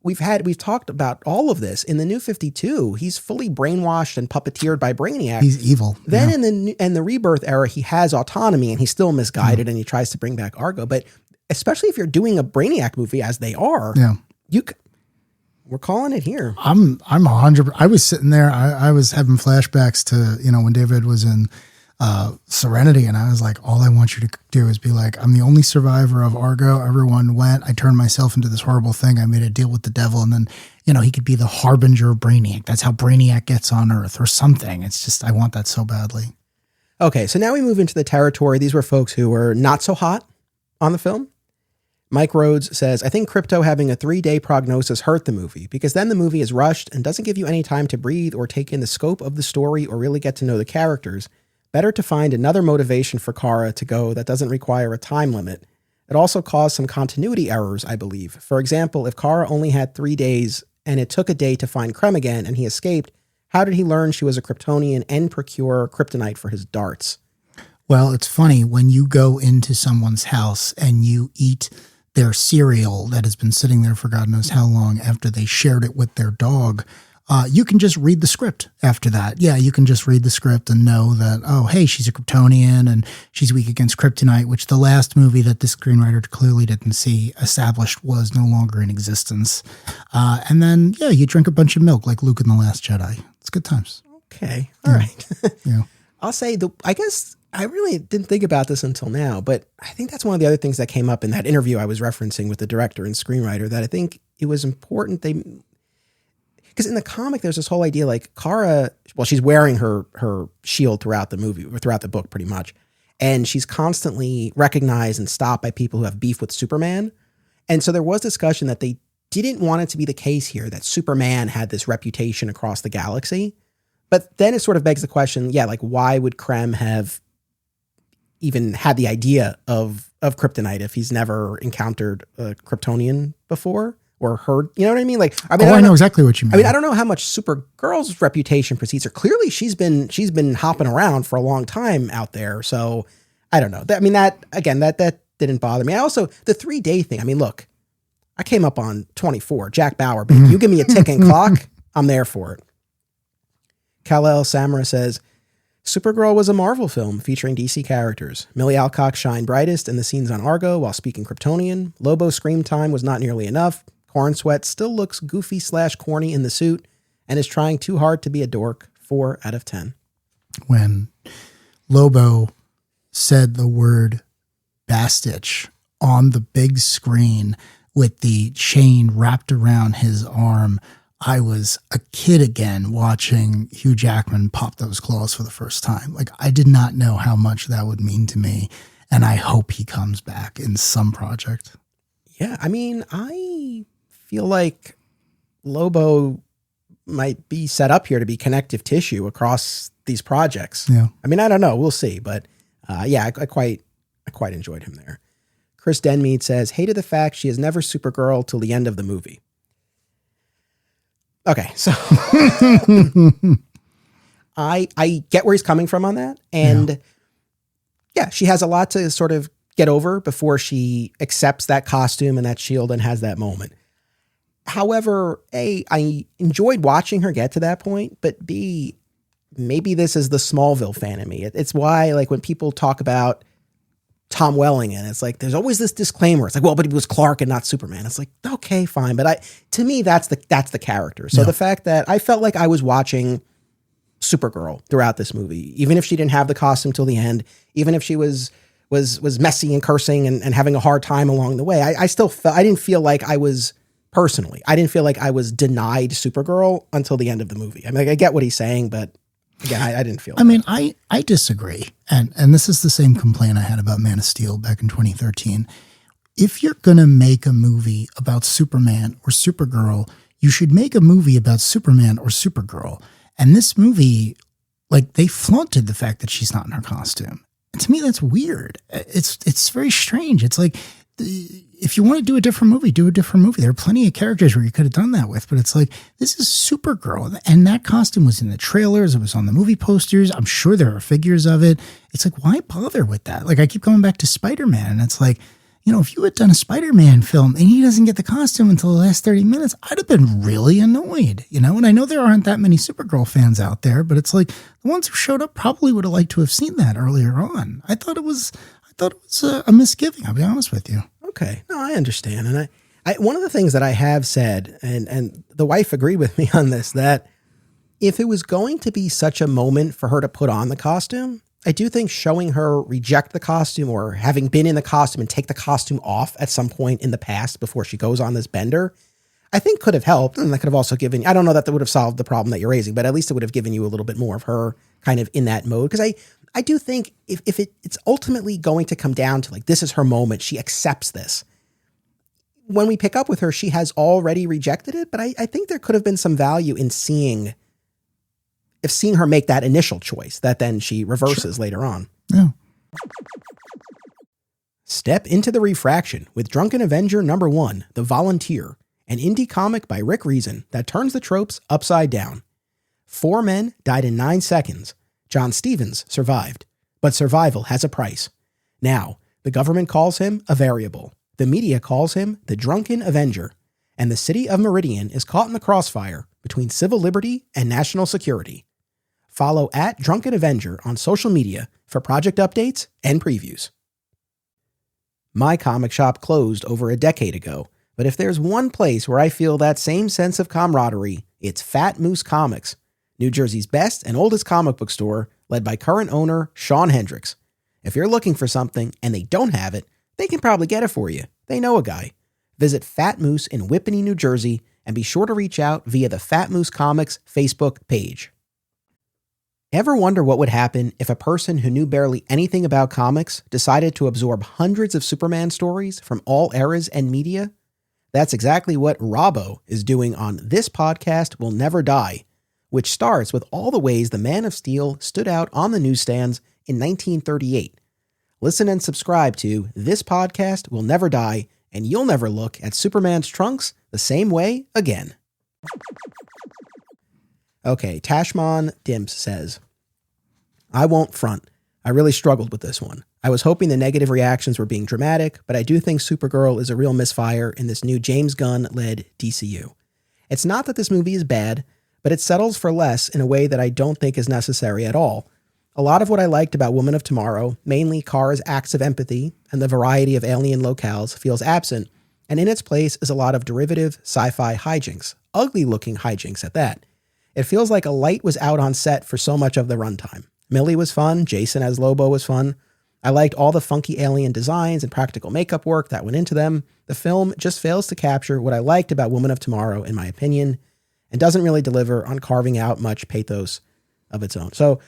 we've talked about all of this in the New 52. He's fully brainwashed and puppeteered by Brainiac. He's evil. Then in the Rebirth era, he has autonomy and he's still misguided and he tries to bring back Argo. But especially if you're doing a Brainiac movie, as they are, we're calling it here. I'm 100. I was sitting there. I was having flashbacks to, when David was in Serenity, and I was like, all I want you to do is be like, I'm the only survivor of Argo. Everyone went. I turned myself into this horrible thing. I made a deal with the devil, and then he could be the harbinger of Brainiac. That's how Brainiac gets on Earth or something. It's just, I want that so badly. Okay, so now we move into the territory. These were folks who were not so hot on the film. Mike Rhodes says, I think Krypto having a 3-day prognosis hurt the movie because then the movie is rushed and doesn't give you any time to breathe or take in the scope of the story or really get to know the characters. Better to find another motivation for Kara to go that doesn't require a time limit. It also caused some continuity errors, I believe. For example, if Kara only had 3 days and it took a day to find Krem again and he escaped, how did he learn she was a Kryptonian and procure Kryptonite for his darts? Well, it's funny when you go into someone's house and you eat their cereal that has been sitting there for God knows how long after they shared it with their dog. You can just read the script after that. Yeah, you can just read the script and know that, oh, hey, she's a Kryptonian and she's weak against Kryptonite, which the last movie that this screenwriter clearly didn't see established was no longer in existence. And then, yeah, you drink a bunch of milk like Luke in The Last Jedi. It's good times. Okay. All right. Yeah. I'll say, I guess I really didn't think about this until now, but I think that's one of the other things that came up in that interview I was referencing with the director and screenwriter, that I think it was important because in the comic, there's this whole idea like Kara, well, she's wearing her shield throughout the movie, or throughout the book pretty much. And she's constantly recognized and stopped by people who have beef with Superman. And so there was discussion that they didn't want it to be the case here, that Superman had this reputation across the galaxy. But then it sort of begs the question, like why would Krem have even had the idea of Kryptonite if he's never encountered a Kryptonian before? Or heard, you know what I mean? Like, I know exactly what you mean. I mean, I don't know how much Supergirl's reputation precedes her. Clearly, she's been hopping around for a long time out there. So I don't know. That didn't bother me. I also, the 3-day thing. I mean, look, I came up on 24. Jack Bauer, baby. You give me a ticking clock, I'm there for it. Kal-El Samara says, Supergirl was a Marvel film featuring DC characters. Milly Alcock shined brightest in the scenes on Argo while speaking Kryptonian. Lobo's scream time was not nearly enough. Corn Sweat still looks goofy/corny in the suit and is trying too hard to be a dork. 4 out of 10. When Lobo said the word Bastich on the big screen with the chain wrapped around his arm, I was a kid again watching Hugh Jackman pop those claws for the first time. Like, I did not know how much that would mean to me, and I hope he comes back in some project. Yeah, I mean, I feel like Lobo might be set up here to be connective tissue across these projects. Yeah. I mean, I don't know. We'll see. But I quite enjoyed him there. Chris Denmead says, hated the fact she is never Supergirl till the end of the movie. Okay, so I get where he's coming from on that. And yeah, she has a lot to sort of get over before she accepts that costume and that shield and has that moment. However, A, I enjoyed watching her get to that point, but B, maybe this is the Smallville fan in me. It's why, like, when people talk about Tom Welling in. It's like, there's always this disclaimer. It's like, well, but he was Clark and not Superman. It's like, okay, fine. But to me, that's the character. So the fact that I felt like I was watching Supergirl throughout this movie, even if she didn't have the costume till the end, even if she was messy and cursing and having a hard time along the way, I still felt, I didn't feel like I was denied Supergirl until the end of the movie. I mean, I get what he's saying, but again, I didn't feel I disagree. And this is the same complaint I had about Man of Steel back in 2013. If you're going to make a movie about Superman or Supergirl, you should make a movie about Superman or Supergirl. And this movie, like, they flaunted the fact that she's not in her costume. And to me, that's weird. It's very strange. It's like, if you want to do a different movie, do a different movie. There are plenty of characters where you could have done that with, but it's like, this is Supergirl. And that costume was in the trailers. It was on the movie posters. I'm sure there are figures of it. It's like, why bother with that? Like, I keep going back to Spider-Man, and it's like, you know, if you had done a Spider-Man film and he doesn't get the costume until the last 30 minutes, I'd have been really annoyed, you know? And I know there aren't that many Supergirl fans out there, but it's like, the ones who showed up probably would have liked to have seen that earlier on. I thought it was a misgiving, I'll be honest with you. Okay. No, I understand. And I one of the things that I have said, and the wife agreed with me on this, that if it was going to be such a moment for her to put on the costume, I do think showing her reject the costume or having been in the costume and take the costume off at some point in the past before she goes on this bender, I think could have helped. And that could have also given, I don't know that would have solved the problem that you're raising, but at least it would have given you a little bit more of her kind of in that mode. Because I do think if it's ultimately going to come down to, like, this is her moment, she accepts this. When we pick up with her, she has already rejected it, but I think there could have been some value in seeing her make that initial choice that then she reverses later on. Yeah. Step into the refraction with Drunken Avenger #1, The Volunteer, an indie comic by Rick Reason that turns the tropes upside down. 4 men died in 9 seconds. John Stevens survived, but survival has a price. Now, the government calls him a variable. The media calls him the Drunken Avenger, and the city of Meridian is caught in the crossfire between civil liberty and national security. Follow @Drunken Avenger on social media for project updates and previews. My comic shop closed over a decade ago, but if there's one place where I feel that same sense of camaraderie, it's Fat Moose Comics, New Jersey's best and oldest comic book store, led by current owner Sean Hendricks. If you're looking for something and they don't have it, they can probably get it for you. They know a guy. Visit Fat Moose in Whippany, New Jersey, and be sure to reach out via the Fat Moose Comics Facebook page. Ever wonder what would happen if a person who knew barely anything about comics decided to absorb hundreds of Superman stories from all eras and media? That's exactly what Robbo is doing on This Podcast Will Never Die, which starts with all the ways the Man of Steel stood out on the newsstands in 1938. Listen and subscribe to This Podcast Will Never Die, and you'll never look at Superman's trunks the same way again. Okay, Tashmon Dimps says, I won't front. I really struggled with this one. I was hoping the negative reactions were being dramatic, but I do think Supergirl is a real misfire in this new James Gunn-led DCU. It's not that this movie is bad, but it settles for less in a way that I don't think is necessary at all. A lot of what I liked about Woman of Tomorrow, mainly Kara's acts of empathy and the variety of alien locales, feels absent, and in its place is a lot of derivative sci-fi hijinks, ugly-looking hijinks at that. It feels like a light was out on set for so much of the runtime. Millie was fun, Jason as Lobo was fun. I liked all the funky alien designs and practical makeup work that went into them. The film just fails to capture what I liked about Woman of Tomorrow, in my opinion, and doesn't really deliver on carving out much pathos of its own. So,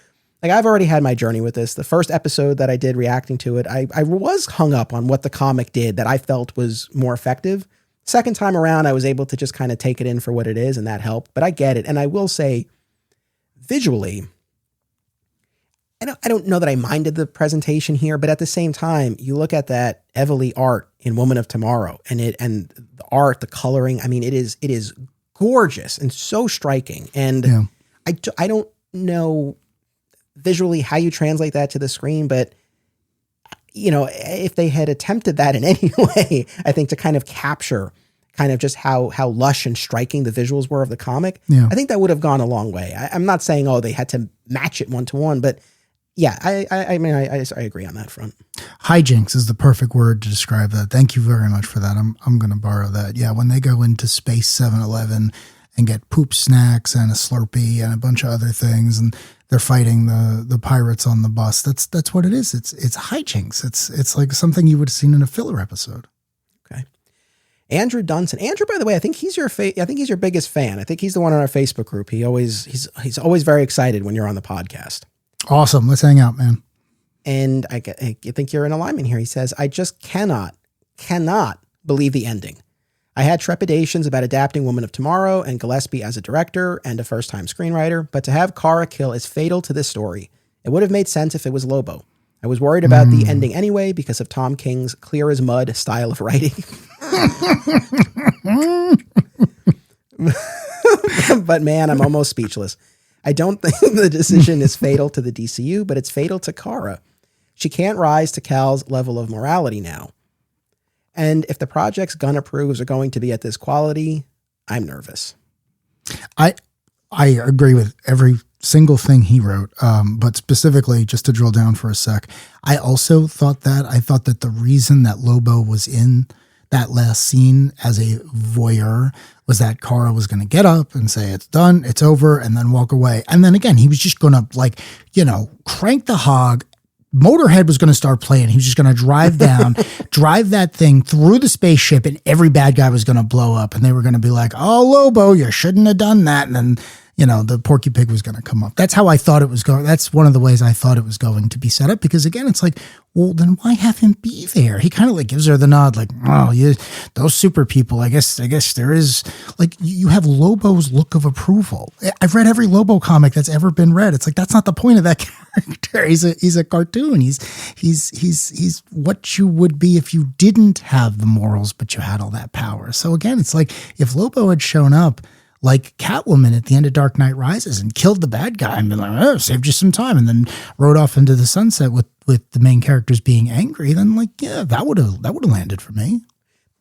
like, I've already had my journey with this. The first episode that I did reacting to it, I was hung up on what the comic did that I felt was more effective. Second time around, I was able to just kind of take it in for what it is, and that helped. But I get it. And I will say, visually, I don't know that I minded the presentation here, but at the same time, you look at that Evely art in Woman of Tomorrow, and the art, the coloring, I mean, it is gorgeous and so striking. And yeah. I don't know visually how you translate that to the screen, but you know, if they had attempted that in any way, I think to kind of capture kind of just how lush and striking the visuals were of the comic, yeah. I think that would have gone a long way. I'm not saying, they had to match it 1-to-1, but Yeah, I mean, I agree on that front. Hijinks is the perfect word to describe that. Thank you very much for that. I'm going to borrow that. Yeah, when they go into Space 7-Eleven and get poop snacks and a Slurpee and a bunch of other things, and they're fighting the pirates on the bus. That's what it is. It's hijinks. It's like something you would have seen in a filler episode. Okay. Andrew Dunson. Andrew, by the way, I think he's your biggest fan. I think he's the one on our Facebook group. He's always very excited when you're on the podcast. Awesome. Let's hang out, man. And I think you're in alignment here. He says, I just cannot believe the ending. I had trepidations about adapting Woman of Tomorrow and Gillespie as a director and a first-time screenwriter, but to have Kara kill is fatal to this story. It would have made sense if it was Lobo. I was worried about the ending anyway because of Tom King's clear as mud style of writing. But man, I'm almost speechless. I don't think the decision is fatal to the DCU, but it's fatal to Kara. She can't rise to Cal's level of morality now. And if the projects Gunn approves are going to be at this quality, I'm nervous. I agree with every single thing he wrote, but specifically, just to drill down for a sec, I also thought that the reason that Lobo was in that last scene as a voyeur was that Kara was going to get up and say, it's done, it's over, and then walk away. And then again, he was just going to crank the hog. Motorhead was going to start playing. He was just going to drive down, drive that thing through the spaceship, and every bad guy was going to blow up. And they were going to be like, oh, Lobo, you shouldn't have done that. And then, the Porky Pig was going to come up. That's how I thought it was going. That's one of the ways I thought it was going to be set up. Because again, it's like, well, then why have him be there? He kind of gives her the nod, like, oh, those super people. I guess there is, you have Lobo's look of approval. I've read every Lobo comic that's ever been read. It's like, that's not the point of that character. He's a cartoon. He's what you would be if you didn't have the morals, but you had all that power. So again, it's like if Lobo had shown up like Catwoman at the end of Dark Knight Rises and killed the bad guy and been like, oh, saved you some time, and then rode off into the sunset with the main characters being angry, then that would have landed for me.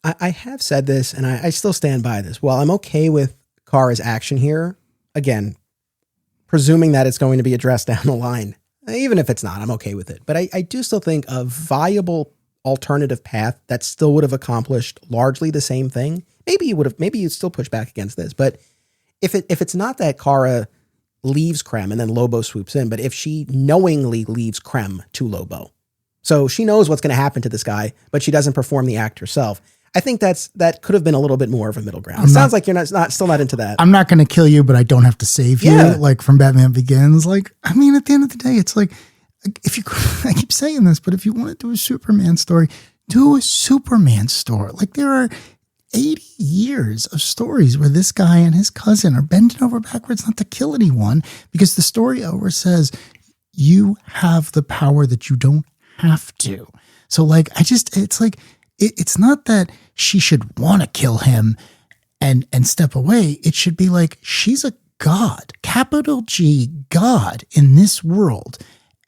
I have said this, and I still stand by this. While I'm okay with Kara's action here, again, presuming that it's going to be addressed down the line, even if it's not, I'm okay with it. But I do still think a viable alternative path that still would have accomplished largely the same thing. Maybe you'd still push back against this, but if it's not that Kara leaves Krem and then Lobo swoops in, but if she knowingly leaves Krem to Lobo, so she knows what's going to happen to this guy, but she doesn't perform the act herself, I think that could have been a little bit more of a middle ground. It sounds like you're still not into that. I'm not going to kill you, but I don't have to save you. Yeah. Like from Batman Begins. At the end of the day, it's like, I keep saying this, but if you want to do a Superman story, do a Superman story. There are 80 years of stories where this guy and his cousin are bending over backwards not to kill anyone because the story over says you have the power that you don't have to. So it's not that she should want to kill him and step away. It should be like, she's a god, capital G, god in this world.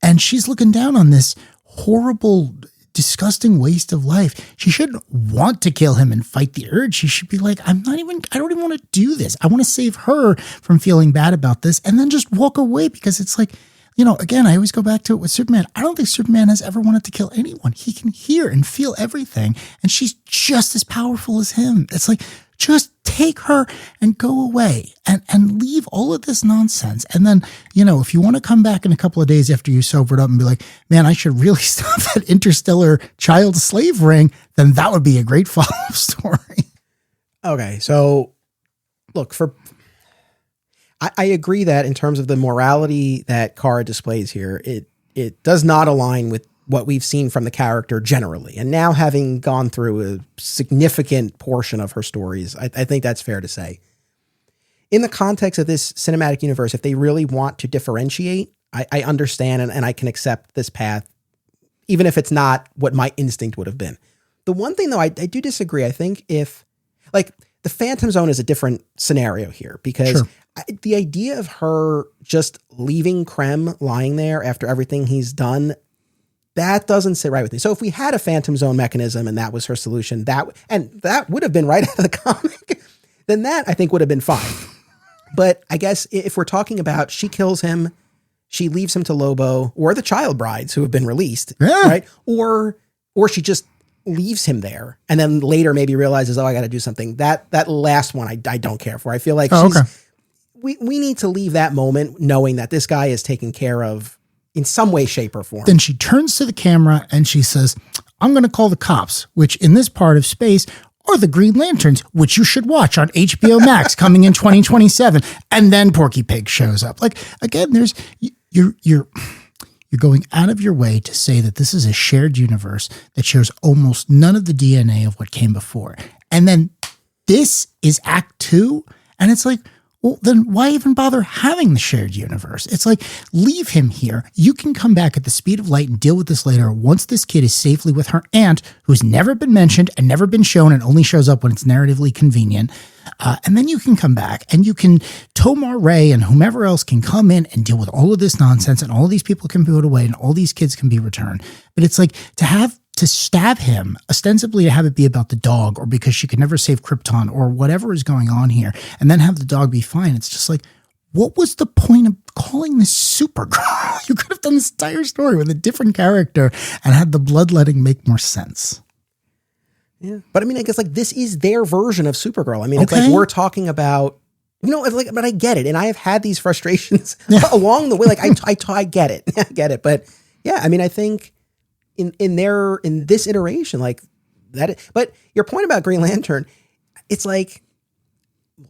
And she's looking down on this horrible, disgusting waste of life. She shouldn't want to kill him and fight the urge. She should be like, I don't even want to do this. I want to save her from feeling bad about this and then just walk away because it's like, again, I always go back to it with Superman. I don't think Superman has ever wanted to kill anyone. He can hear and feel everything. And she's just as powerful as him. It's like, just take her and go away and leave all of this nonsense. And then, if you want to come back in a couple of days after you sobered up and be like, man, I should really stop that interstellar child slave ring, then that would be a great follow-up story. Okay. So look, I agree that in terms of the morality that Kara displays here, it does not align with what we've seen from the character generally. And now having gone through a significant portion of her stories, I think that's fair to say. In the context of this cinematic universe, if they really want to differentiate, I understand and I can accept this path, even if it's not what my instinct would have been. The one thing, though, I do disagree. I think if, the Phantom Zone is a different scenario here because the idea of her just leaving Krem lying there after everything he's done, that doesn't sit right with me. So if we had a Phantom Zone mechanism and that was her solution, that would have been right out of the comic, then that I think would have been fine. But I guess if we're talking about she kills him, she leaves him to Lobo or the child brides who have been released, Yeah. right? Or she just leaves him there and then later maybe realizes, oh, I got to do something. That last one I don't care for. I feel like we need to leave that moment knowing that this guy is taken care of in some way, shape, or form. Then she turns to the camera and she says, I'm going to call the cops, which in this part of space are the Green Lanterns, which you should watch on HBO Max coming in 2027. And then Porky Pig shows up. Like, again, there's you're going out of your way to say that this is a shared universe that shares almost none of the DNA of what came before. And then this is Act 2. And it's like, well, then why even bother having the shared universe? It's like, leave him here. You can come back at the speed of light and deal with this later once this kid is safely with her aunt, who's never been mentioned and never been shown and only shows up when it's narratively convenient. And then you can come back and you can, Tomar Ray and whomever else can come in and deal with all of this nonsense and all of these people can be put away and all these kids can be returned. But it's like to stab him, ostensibly to have it be about the dog or because she could never save Krypton or whatever is going on here, and then have the dog be fine. It's just like, what was the point of calling this Supergirl? You could have done this entire story with a different character and had the bloodletting make more sense. Yeah. But I mean, I guess like this is their version of Supergirl. I mean, it's like we're talking about, it's like, but I get it. And I have had these frustrations along the way. Like I get it. I get it. But yeah, I mean, I think in this iteration, like that, but your point about Green Lantern, it's like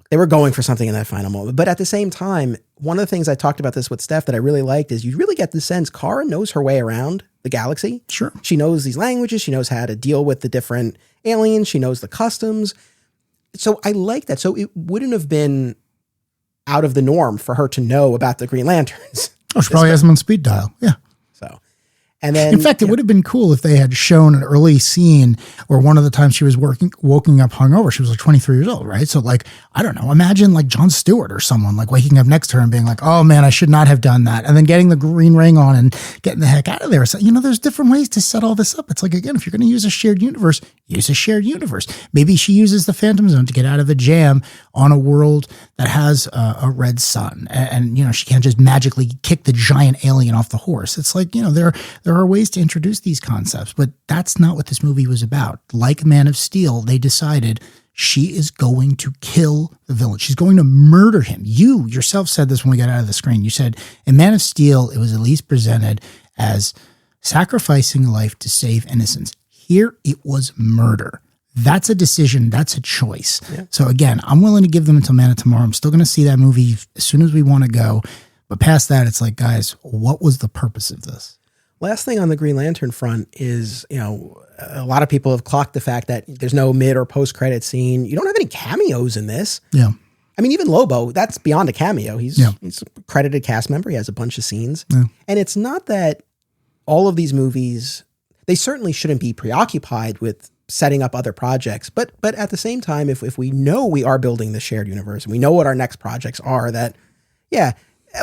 they were going for something in that final moment. But at the same time, one of the things I talked about this with Steph that I really liked is you really get the sense Kara knows her way around the galaxy. Sure. She knows these languages. She knows how to deal with the different aliens. She knows the customs. So I like that. So it wouldn't have been out of the norm for her to know about the Green Lanterns. Oh, she probably has them on speed dial. Yeah. So, and then in fact, it would have been cool if they had shown an early scene where one of the times she was woken up hungover. She was like 23 years old, right? So like, I don't know, imagine like Jon Stewart or someone like waking up next to her and being like, oh man, I should not have done that. And then getting the green ring on and getting the heck out of there. So, there's different ways to set all this up. It's like, again, if you're going to use a shared universe, use a shared universe. Maybe she uses the Phantom Zone to get out of a jam on a world that has a red sun. And she can't just magically kick the giant alien off the horse. It's like, there are ways to introduce these concepts, but that's not what this movie was about. Like Man of Steel, they decided she is going to kill the villain. She's going to murder him. You yourself said this when we got out of the screen. You said in Man of Steel, it was at least presented as sacrificing life to save innocence. Here, it was murder. That's a decision. That's a choice. Yeah. So again, I'm willing to give them until Man of Tomorrow. I'm still going to see that movie as soon as we want to go. But past that, it's like, guys, what was the purpose of this? Last thing on the Green Lantern front is, a lot of people have clocked the fact that there's no mid or post-credit scene. You don't have any cameos in this. Yeah. I mean, even Lobo, that's beyond a cameo. He's a credited cast member. He has a bunch of scenes. Yeah. And it's not that all of these movies, they certainly shouldn't be preoccupied with setting up other projects. But at the same time, if we know we are building the shared universe and we know what our next projects are, that,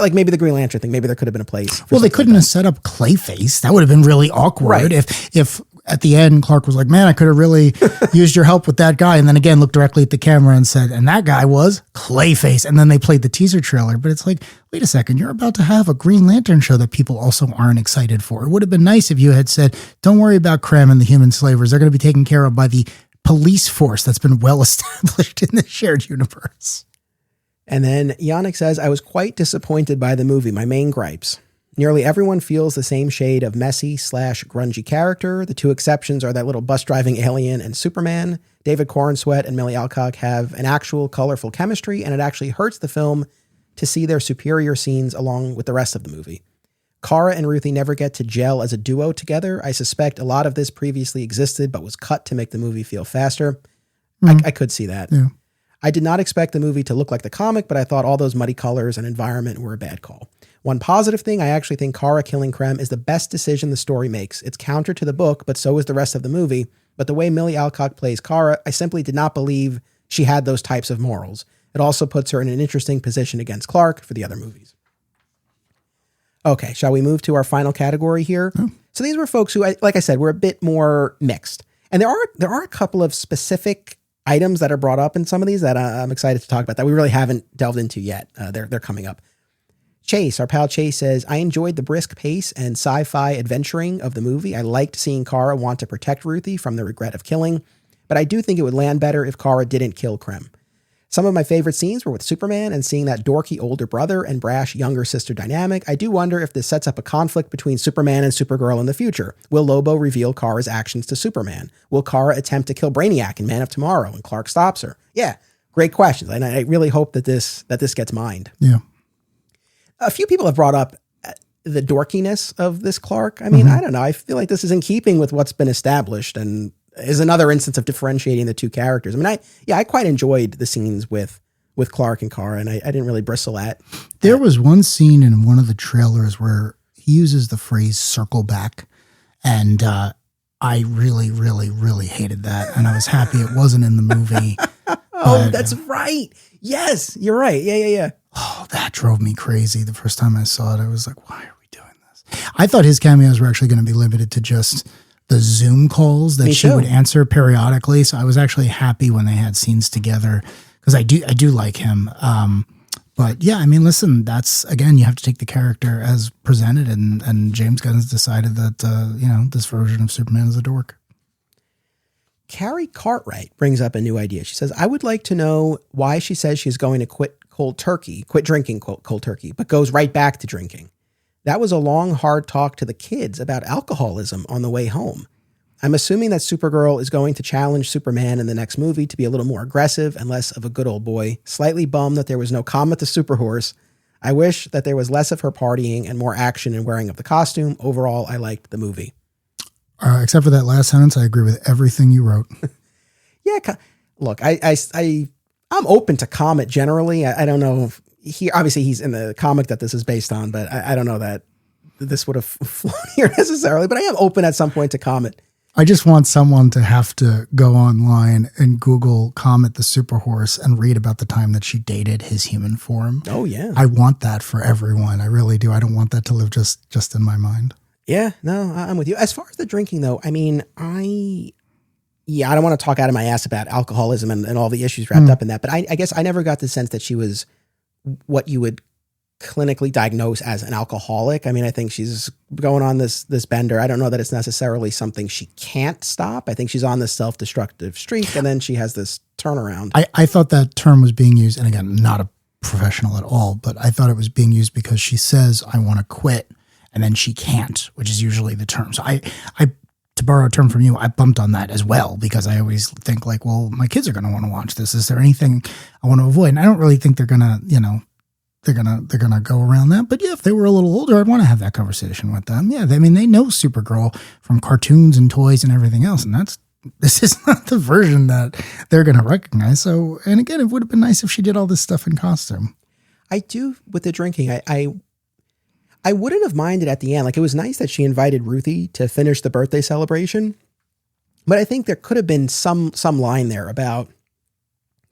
like maybe the Green Lantern thing, maybe there could have been a place. Well, they couldn't have set up Clayface. That would have been really awkward. Right. If at the end, Clark was like, man, I could have really used your help with that guy. And then again, looked directly at the camera and said, and that guy was Clayface. And then they played the teaser trailer. But it's like, wait a second, you're about to have a Green Lantern show that people also aren't excited for. It would have been nice if you had said, don't worry about Krem and the human slavers. They're going to be taken care of by the police force that's been well established in the shared universe. And then Yannick says, I was quite disappointed by the movie. My main gripes. Nearly everyone feels the same shade of messy/grungy character. The two exceptions are that little bus-driving alien and Superman. David Corenswet and Milly Alcock have an actual colorful chemistry, and it actually hurts the film to see their superior scenes along with the rest of the movie. Kara and Ruthie never get to gel as a duo together. I suspect a lot of this previously existed, but was cut to make the movie feel faster. I could see that. Yeah. I did not expect the movie to look like the comic, but I thought all those muddy colors and environment were a bad call. One positive thing, I actually think Kara killing Krem is the best decision the story makes. It's counter to the book, but so is the rest of the movie. But the way Milly Alcock plays Kara, I simply did not believe she had those types of morals. It also puts her in an interesting position against Clark for the other movies. Okay, shall we move to our final category here? Oh. So these were folks who, like I said, were a bit more mixed. And there are a couple of specific items that are brought up in some of these that I'm excited to talk about that we really haven't delved into yet. They're coming up. Chase, our pal Chase, says, I enjoyed the brisk pace and sci-fi adventuring of the movie. I liked seeing Kara want to protect Ruthie from the regret of killing, but I do think it would land better if Kara didn't kill Krem. Some of my favorite scenes were with Superman and seeing that dorky older brother and brash younger sister dynamic. I do wonder if this sets up a conflict between Superman and Supergirl in the future. Will Lobo reveal Kara's actions to Superman? Will Kara attempt to kill Brainiac in Man of Tomorrow and Clark stops her? Yeah, great questions. And I really hope that this gets mined. Yeah. A few people have brought up the dorkiness of this Clark. I mean, I don't know. I feel like this is in keeping with what's been established and is another instance of differentiating the two characters. I mean, I quite enjoyed the scenes with Clark and Kara, and I didn't really bristle at. There was one scene in one of the trailers where he uses the phrase circle back, and I really, really, really hated that. And I was happy it wasn't in the movie. That's right. Yes, you're right. Yeah. Oh, that drove me crazy the first time I saw it. I was like, why are we doing this? I thought his cameos were actually going to be limited to just the Zoom calls that she would answer periodically. So I was actually happy when they had scenes together because I do like him. But yeah, I mean, listen, that's, again, you have to take the character as presented, and James Gunn has decided that, this version of Superman is a dork. Carrie Cartwright brings up a new idea. She says, I would like to know why she says she's going to quit drinking cold turkey, but goes right back to drinking. That was a long, hard talk to the kids about alcoholism on the way home. I'm assuming that Supergirl is going to challenge Superman in the next movie to be a little more aggressive and less of a good old boy. Slightly bummed that there was no Comet the Superhorse. I wish that there was less of her partying and more action and wearing of the costume. Overall, I liked the movie. Except for that last sentence, I agree with everything you wrote. Yeah, look, I'm open to Comet generally. I don't know if obviously he's in the comic that this is based on, but I don't know that this would have flown here necessarily, but I am open at some point to Comet. I just want someone to have to go online and Google Comet the Superhorse and read about the time that she dated his human form. Oh, yeah. I want that for everyone. I really do. I don't want that to live just in my mind. Yeah, no, I'm with you. As far as the drinking, though, I mean, I don't want to talk out of my ass about alcoholism and all the issues wrapped up in that, but I guess I never got the sense that she was what you would clinically diagnosed as an alcoholic. I mean, I think she's going on this bender. I don't know that it's necessarily something she can't stop. I think she's on this self-destructive streak, and then she has this turnaround. I thought that term was being used, and again, not a professional at all, but I thought it was being used because she says, I want to quit, and then she can't, which is usually the term. So I to borrow a term from you, I bumped on that as well, because I always think like, well, my kids are going to want to watch this. Is there anything I want to avoid? And I don't really think they're going to, they're gonna go around that. But yeah, if they were a little older, I'd want to have that conversation with them. Yeah, they know Supergirl from cartoons and toys and everything else, and this is not the version that they're gonna recognize. So, and again, it would have been nice if she did all this stuff in costume. I do with the drinking. I wouldn't have minded at the end. Like, it was nice that she invited Ruthie to finish the birthday celebration, but I think there could have been some line there about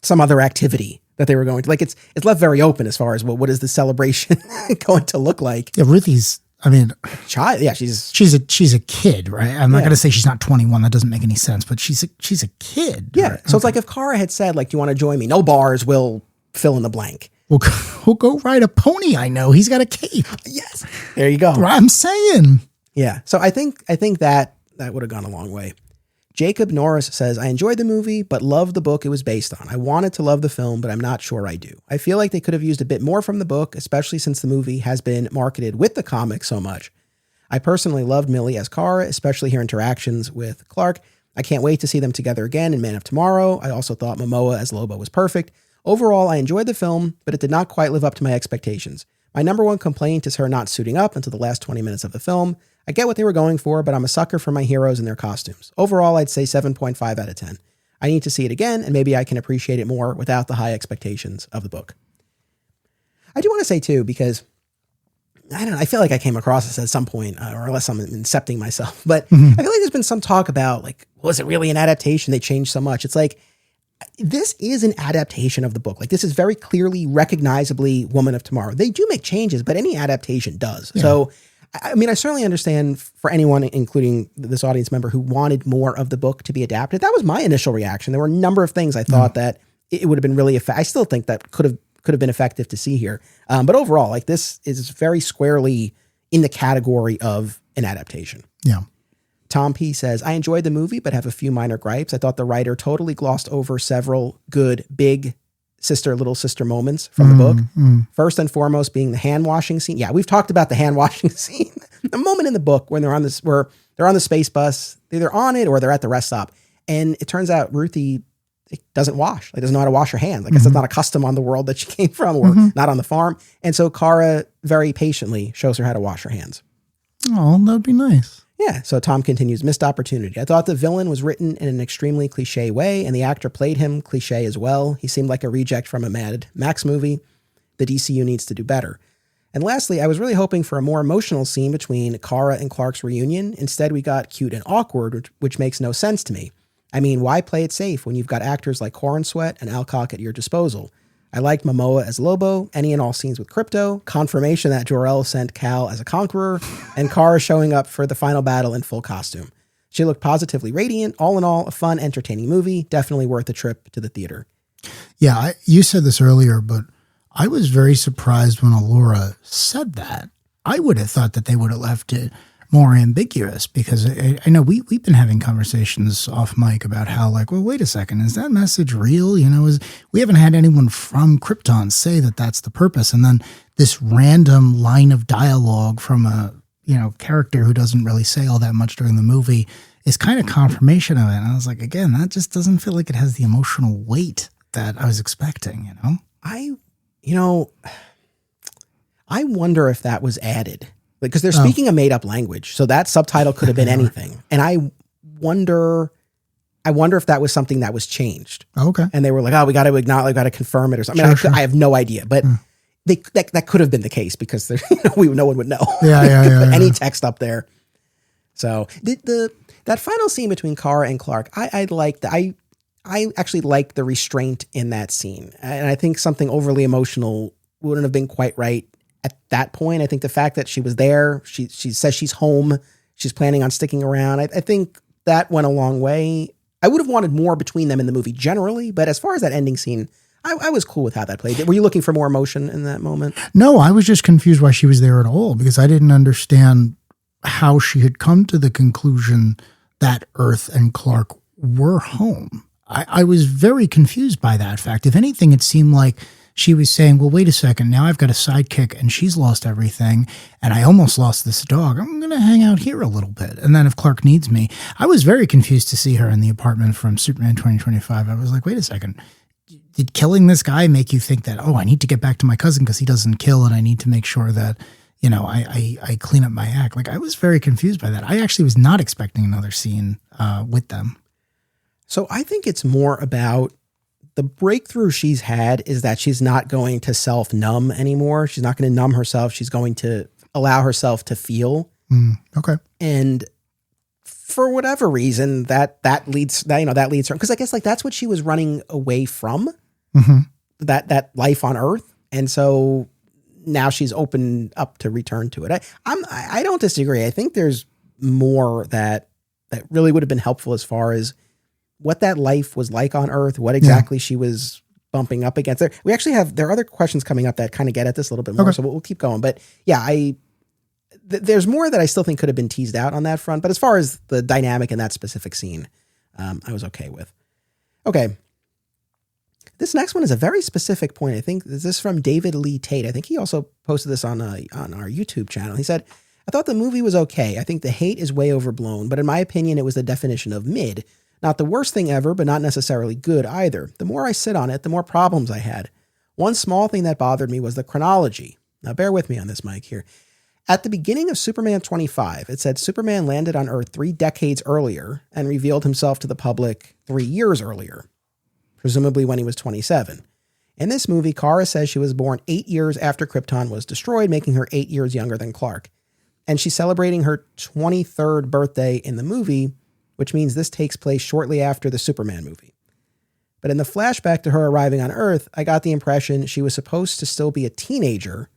some other activity that they were going to. Like, it's left very open as far as what is the celebration going to look like. Yeah, Ruthie's, I mean, child. Yeah, she's a kid, right? I'm not going to say she's not 21. That doesn't make any sense. But she's a kid. Yeah. Right? So it's like if Kara had said, like, "Do you want to join me?" No bars. We'll fill in the blank. We'll go ride a pony. I know he's got a cape. Yes. There you go. I'm saying. Yeah. So I think that would have gone a long way. Jacob Norris says, I enjoyed the movie, but loved the book it was based on. I wanted to love the film, but I'm not sure I do. I feel like they could have used a bit more from the book, especially since the movie has been marketed with the comic so much. I personally loved Milly as Kara, especially her interactions with Clark. I can't wait to see them together again in Man of Tomorrow. I also thought Momoa as Lobo was perfect. Overall, I enjoyed the film, but it did not quite live up to my expectations. My number one complaint is her not suiting up until the last 20 minutes of the film. I get what they were going for, but I'm a sucker for my heroes and their costumes. Overall, I'd say 7.5 out of 10. I need to see it again, and maybe I can appreciate it more without the high expectations of the book. I do want to say, too, because I don't know, I feel like I came across this at some point, or unless I'm incepting myself, but I feel like there's been some talk about, like, was it really an adaptation? They changed so much. It's like, this is an adaptation of the book. Like, this is very clearly, recognizably Woman of Tomorrow. They do make changes, but any adaptation does. Yeah. So, I mean, I certainly understand for anyone, including this audience member, who wanted more of the book to be adapted. That was my initial reaction. There were a number of things I thought that it would have been really effective. I still think that could could have been effective to see here. But overall, like this is very squarely in the category of an adaptation. Yeah. Tom P says, I enjoyed the movie, but have a few minor gripes. I thought the writer totally glossed over several good, big sister, little sister moments from the book. First and foremost being the hand washing scene. Yeah, we've talked about the hand washing scene. The moment in the book when they're on this, where they're on the space bus, they're either on it or they're at the rest stop. And it turns out Ruthie doesn't wash. Like, doesn't know how to wash her hands. Like, I guess that's not a custom on the world that she came from or not on the farm. And so Kara very patiently shows her how to wash her hands. Oh, that'd be nice. Yeah. So Tom continues, missed opportunity. I thought the villain was written in an extremely cliche way, and the actor played him cliche as well. He seemed like a reject from a Mad Max movie. The DCU needs to do better. And lastly, I was really hoping for a more emotional scene between Kara and Clark's reunion. Instead, we got cute and awkward, which makes no sense to me. I mean, why play it safe when you've got actors like Hornswet and Alcock at your disposal? I liked Momoa as Lobo, any and all scenes with Crypto, confirmation that Jor-El sent Cal as a conqueror, and Kara showing up for the final battle in full costume. She looked positively radiant. All in all, a fun, entertaining movie. Definitely worth a trip to the theater. Yeah, you said this earlier, but I was very surprised when Allura said that. I would have thought that they would have left it more ambiguous, because I know we've been having conversations off mic about how, like, well, wait a second, is that message real? You know, we haven't had anyone from Krypton say that that's the purpose. And then this random line of dialogue from a, character who doesn't really say all that much during the movie is kind of confirmation of it. And I was like, again, that just doesn't feel like it has the emotional weight that I was expecting, I wonder if that was added. Because they're speaking a made-up language, so that subtitle could have been anything. And I wonder if that was something that was changed. Okay. And they were like, "Oh, we got to acknowledge, we got to confirm it or something." I have no idea, but that could have been the case, because no one would know. Yeah. Any text up there. So that final scene between Kara and Clark, I liked that. I actually liked the restraint in that scene, and I think something overly emotional wouldn't have been quite right at that point. I think the fact that she was there, she says she's home, she's planning on sticking around. I think that went a long way. I would have wanted more between them in the movie generally, but as far as that ending scene, I was cool with how that played. Were you looking for more emotion in that moment? No, I was just confused why she was there at all, because I didn't understand how she had come to the conclusion that Earth and Clark were home. I was very confused by that fact. If anything, it seemed like she was saying, well, wait a second, now I've got a sidekick and she's lost everything and I almost lost this dog. I'm going to hang out here a little bit. And then if Clark needs me, I was very confused to see her in the apartment from Superman 2025. I was like, wait a second, did killing this guy make you think that, oh, I need to get back to my cousin because he doesn't kill and I need to make sure that, I clean up my act? Like, I was very confused by that. I actually was not expecting another scene with them. So I think it's more about the breakthrough she's had is that she's not going to self-numb anymore. She's not going to numb herself. She's going to allow herself to feel. Okay. And for whatever reason, that leads her, because I guess like that's what she was running away from, that life on Earth. And so now she's open up to return to it. I don't disagree. I think there's more that really would have been helpful as far as what that life was like on Earth, what exactly she was bumping up against there. We actually there are other questions coming up that kind of get at this a little bit more. Okay. So we'll keep going. But yeah, there's more that I still think could have been teased out on that front. But as far as the dynamic in that specific scene, I was okay with. Okay. This next one is a very specific point. I think this is from David Lee Tate. I think he also posted this on our YouTube channel. He said, I thought the movie was okay. I think the hate is way overblown, but in my opinion, it was the definition of mid. Not the worst thing ever, but not necessarily good either. The more I sit on it, the more problems I had. One small thing that bothered me was the chronology. Now bear with me on this, Mike, here. At the beginning of Superman 25, it said Superman landed on Earth 3 decades earlier and revealed himself to the public 3 years earlier, presumably when he was 27. In this movie, Kara says she was born 8 years after Krypton was destroyed, making her 8 years younger than Clark. And she's celebrating her 23rd birthday in the movie, which means this takes place shortly after the Superman movie. But in the flashback to her arriving on Earth, I got the impression she was supposed to still be a teenager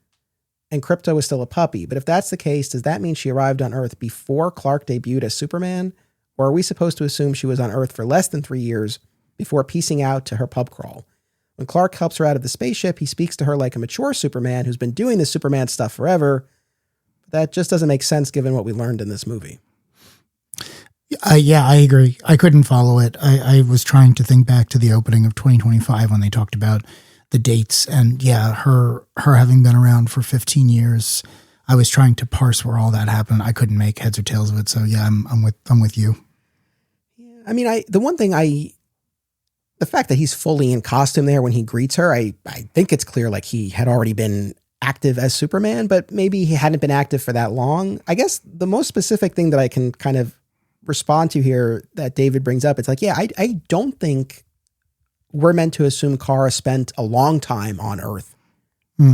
and Krypto was still a puppy. But if that's the case, does that mean she arrived on Earth before Clark debuted as Superman? Or are we supposed to assume she was on Earth for less than 3 years before piecing out to her pub crawl? When Clark helps her out of the spaceship, he speaks to her like a mature Superman who's been doing this Superman stuff forever. That just doesn't make sense given what we learned in this movie. Yeah, I agree. I couldn't follow it. I was trying to think back to the opening of 2025 when they talked about the dates, and yeah, her having been around for 15 years. I was trying to parse where all that happened. I couldn't make heads or tails of it. So yeah, I'm with you. Yeah, I mean, the fact that he's fully in costume there when he greets her, I think it's clear like he had already been active as Superman, but maybe he hadn't been active for that long. I guess the most specific thing that I can kind of respond to here that David brings up, it's like, yeah, I don't think we're meant to assume Kara spent a long time on Earth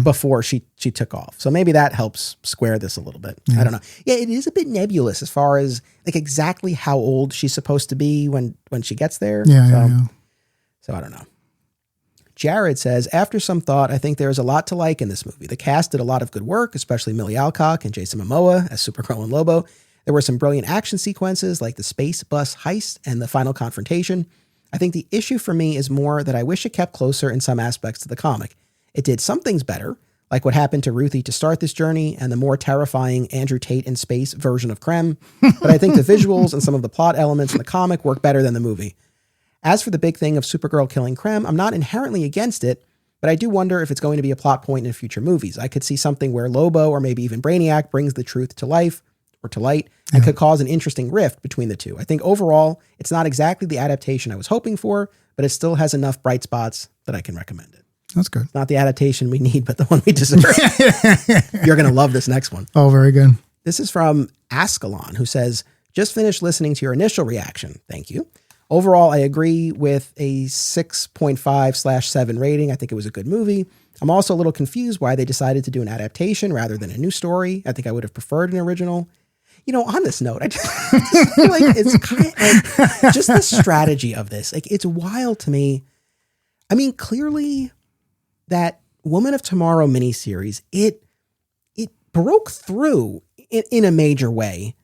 before she took off. So maybe that helps square this a little bit. Yeah. I don't know. Yeah, it is a bit nebulous as far as like exactly how old she's supposed to be when she gets there. Yeah. So I don't know. Jared says, after some thought, I think there is a lot to like in this movie. The cast did a lot of good work, especially Milly Alcock and Jason Momoa as Supergirl and Lobo. There were some brilliant action sequences like the space bus heist and the final confrontation. I think the issue for me is more that I wish it kept closer in some aspects to the comic. It did some things better, like what happened to Ruthie to start this journey and the more terrifying Andrew Tate in space version of Krem. But I think the visuals and some of the plot elements in the comic work better than the movie. As for the big thing of Supergirl killing Krem, I'm not inherently against it, but I do wonder if it's going to be a plot point in future movies. I could see something where Lobo or maybe even Brainiac brings the truth to life or to light and could cause an interesting rift between the two. I think overall, it's not exactly the adaptation I was hoping for, but it still has enough bright spots that I can recommend it. That's good. It's not the adaptation we need, but the one we deserve. You're going to love this next one. Oh, very good. This is from Ascalon, who says, just finished listening to your initial reaction. Thank you. Overall, I agree with a 6.5/7 rating. I think it was a good movie. I'm also a little confused why they decided to do an adaptation rather than a new story. I think I would have preferred an original. You know, on this note, I just feel like it's kind of like just the strategy of this. Like, it's wild to me. I mean, clearly that Woman of Tomorrow miniseries, it broke through in a major way,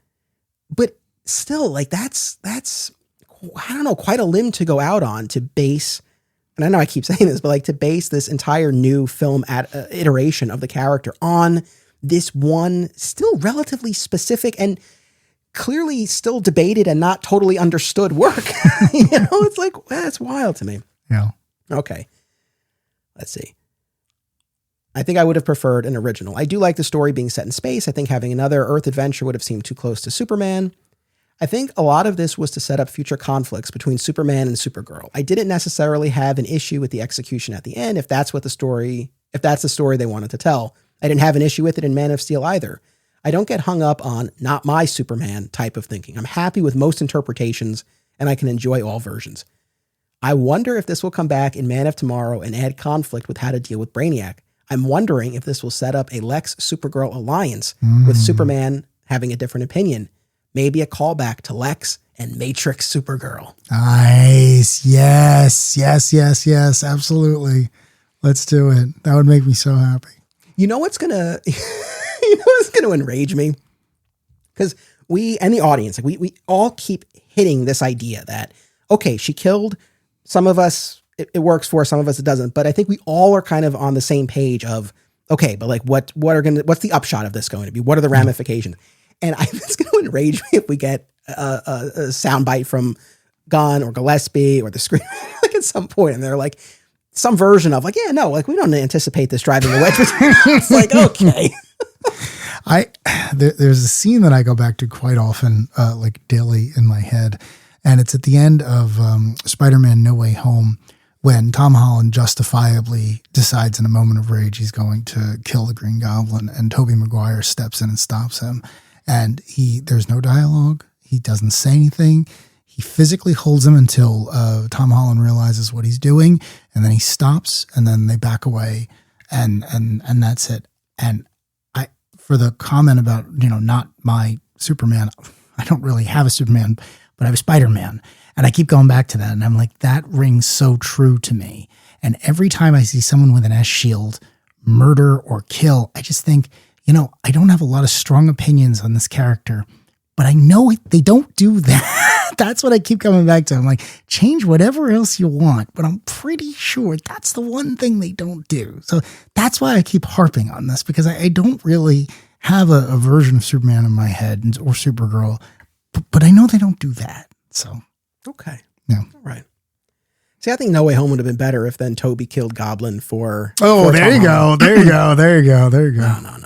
but still, like that's I don't know, quite a limb to go out on to base. And I know I keep saying this, but like to base this entire new film iteration of the character on this one still relatively specific and clearly still debated and not totally understood work. You know, it's like, that's wild to me. Yeah. Okay. Let's see. I think I would have preferred an original. I do like the story being set in space. I think having another Earth adventure would have seemed too close to Superman. I think a lot of this was to set up future conflicts between Superman and Supergirl. I didn't necessarily have an issue with the execution at the end if that's the story they wanted to tell. I didn't have an issue with it in Man of Steel either. I don't get hung up on not my Superman type of thinking. I'm happy with most interpretations and I can enjoy all versions. I wonder if this will come back in Man of Tomorrow and add conflict with how to deal with Brainiac. I'm wondering if this will set up a Lex Supergirl alliance with Superman having a different opinion. Maybe a callback to Lex and Matrix Supergirl. Nice. Yes. Absolutely. Let's do it. That would make me so happy. You know what's gonna enrage me? Because we and the audience, like we all keep hitting this idea that, okay, she killed some of us, it works for some of us, it doesn't. But I think we all are kind of on the same page of, okay, but like what's the upshot of this going to be? What are the ramifications? And it's going to enrage me if we get a soundbite from Gunn or Gillespie or the screen like at some point, and they're like some version of like, yeah, no, like we don't anticipate this driving a wedge. It's like, okay. There's a scene that I go back to quite often, like daily in my head, and it's at the end of Spider-Man: No Way Home, when Tom Holland justifiably decides in a moment of rage he's going to kill the Green Goblin, and Tobey Maguire steps in and stops him. And there's no dialogue. He doesn't say anything. He physically holds him until Tom Holland realizes what he's doing, and then he stops, and then they back away, and that's it. And for the comment about, not my Superman, I don't really have a Superman, but I have a Spider-Man. And I keep going back to that, and I'm like, that rings so true to me. And every time I see someone with an S shield murder or kill, I just think, I don't have a lot of strong opinions on this character, but I know they don't do that. That's what I keep coming back to. I'm like, change whatever else you want, but I'm pretty sure that's the one thing they don't do. So that's why I keep harping on this, because I don't really have a version of Superman in my head or Supergirl, but I know they don't do that. So, okay. Yeah. All right. See, I think No Way Home would have been better if then Toby killed Goblin for. Oh, there you go. There you go. There you go. There you go. No.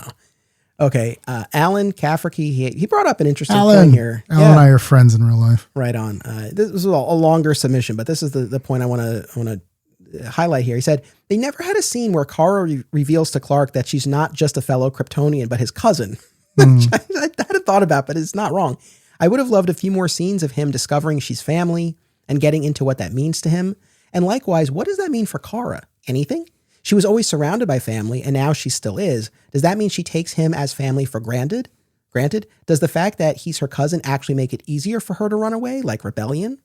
Okay. Alan Cafferkey, he brought up an interesting point here. Alan and I are friends in real life. Right on. This was a longer submission, but this is the point I want to highlight here. He said, they never had a scene where Kara reveals to Clark that she's not just a fellow Kryptonian, but his cousin. Which I hadn't thought about, but it's not wrong. I would have loved a few more scenes of him discovering she's family and getting into what that means to him. And likewise, what does that mean for Kara? Anything? She was always surrounded by family, and now she still is. Does that mean she takes him as family for granted? Does the fact that he's her cousin actually make it easier for her to run away, like rebellion?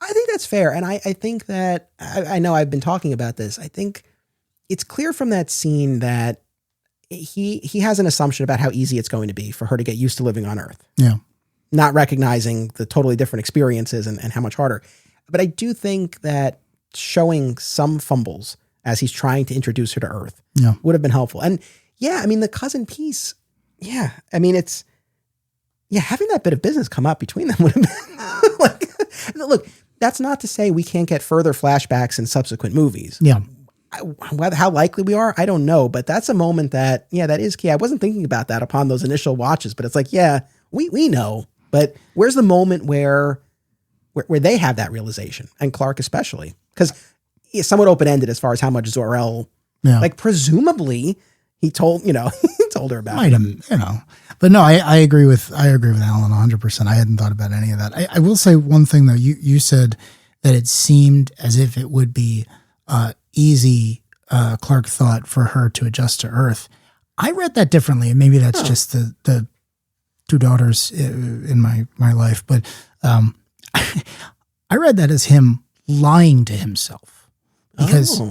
I think that's fair. And I think that, I know I've been talking about this. I think it's clear from that scene that he has an assumption about how easy it's going to be for her to get used to living on Earth. Yeah. Not recognizing the totally different experiences and how much harder. But I do think that showing some fumbles as he's trying to introduce her to Earth would have been helpful. And yeah, I mean, the cousin piece, yeah, I mean, having that bit of business come up between them would have been like, look, that's not to say we can't get further flashbacks in subsequent movies. Yeah. How likely we are, I don't know, but that's a moment that is key. I wasn't thinking about that upon those initial watches, but it's like, yeah, we know, but where's the moment where they have that realization, and Clark especially, because it's somewhat open-ended as far as how much Zor-El, like presumably he told her about. Might have, but no, I agree with Alan 100%. I hadn't thought about any of that. I will say one thing though. You said that it seemed as if it would be easy. Clark thought for her to adjust to Earth. I read that differently, and maybe that's just the two daughters in my life, but I read that as him lying to himself. Because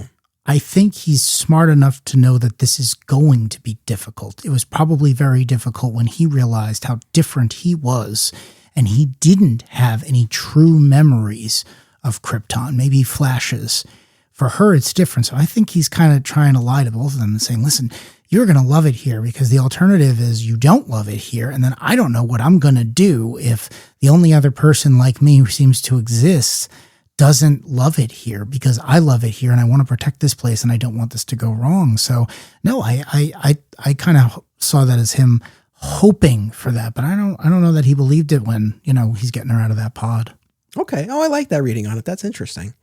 I think he's smart enough to know that this is going to be difficult. It was probably very difficult when he realized how different he was, and he didn't have any true memories of Krypton, maybe flashes. For her, it's different. So I think he's kind of trying to lie to both of them and saying, listen, you're going to love it here, because the alternative is you don't love it here. And then I don't know what I'm going to do if the only other person like me who seems to exist doesn't love it here, because I love it here and I want to protect this place and I don't want this to go wrong. So no, I kind of saw that as him hoping for that, but I don't know that he believed it when, he's getting her out of that pod. Okay. Oh, I like that reading on it. That's interesting.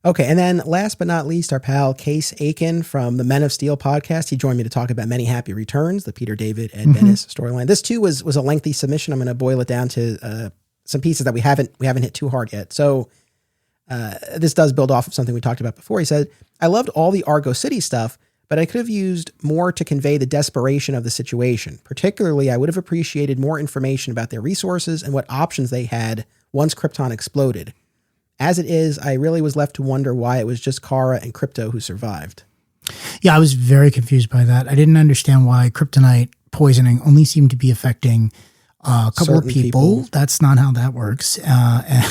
Okay. And then last but not least, our pal Case Aiken from the Men of Steel podcast. He joined me to talk about Many Happy Returns, the Peter David and Bendis storyline. This too was a lengthy submission. I'm going to boil it down to some pieces that we haven't hit too hard yet. So this does build off of something we talked about before. He said, I loved all the Argo City stuff, but I could have used more to convey the desperation of the situation. Particularly, I would have appreciated more information about their resources and what options they had once Krypton exploded. As it is, I really was left to wonder why it was just Kara and Krypto who survived. Yeah, I was very confused by that. I didn't understand why kryptonite poisoning only seemed to be affecting a couple Certain of people. That's not how that works. I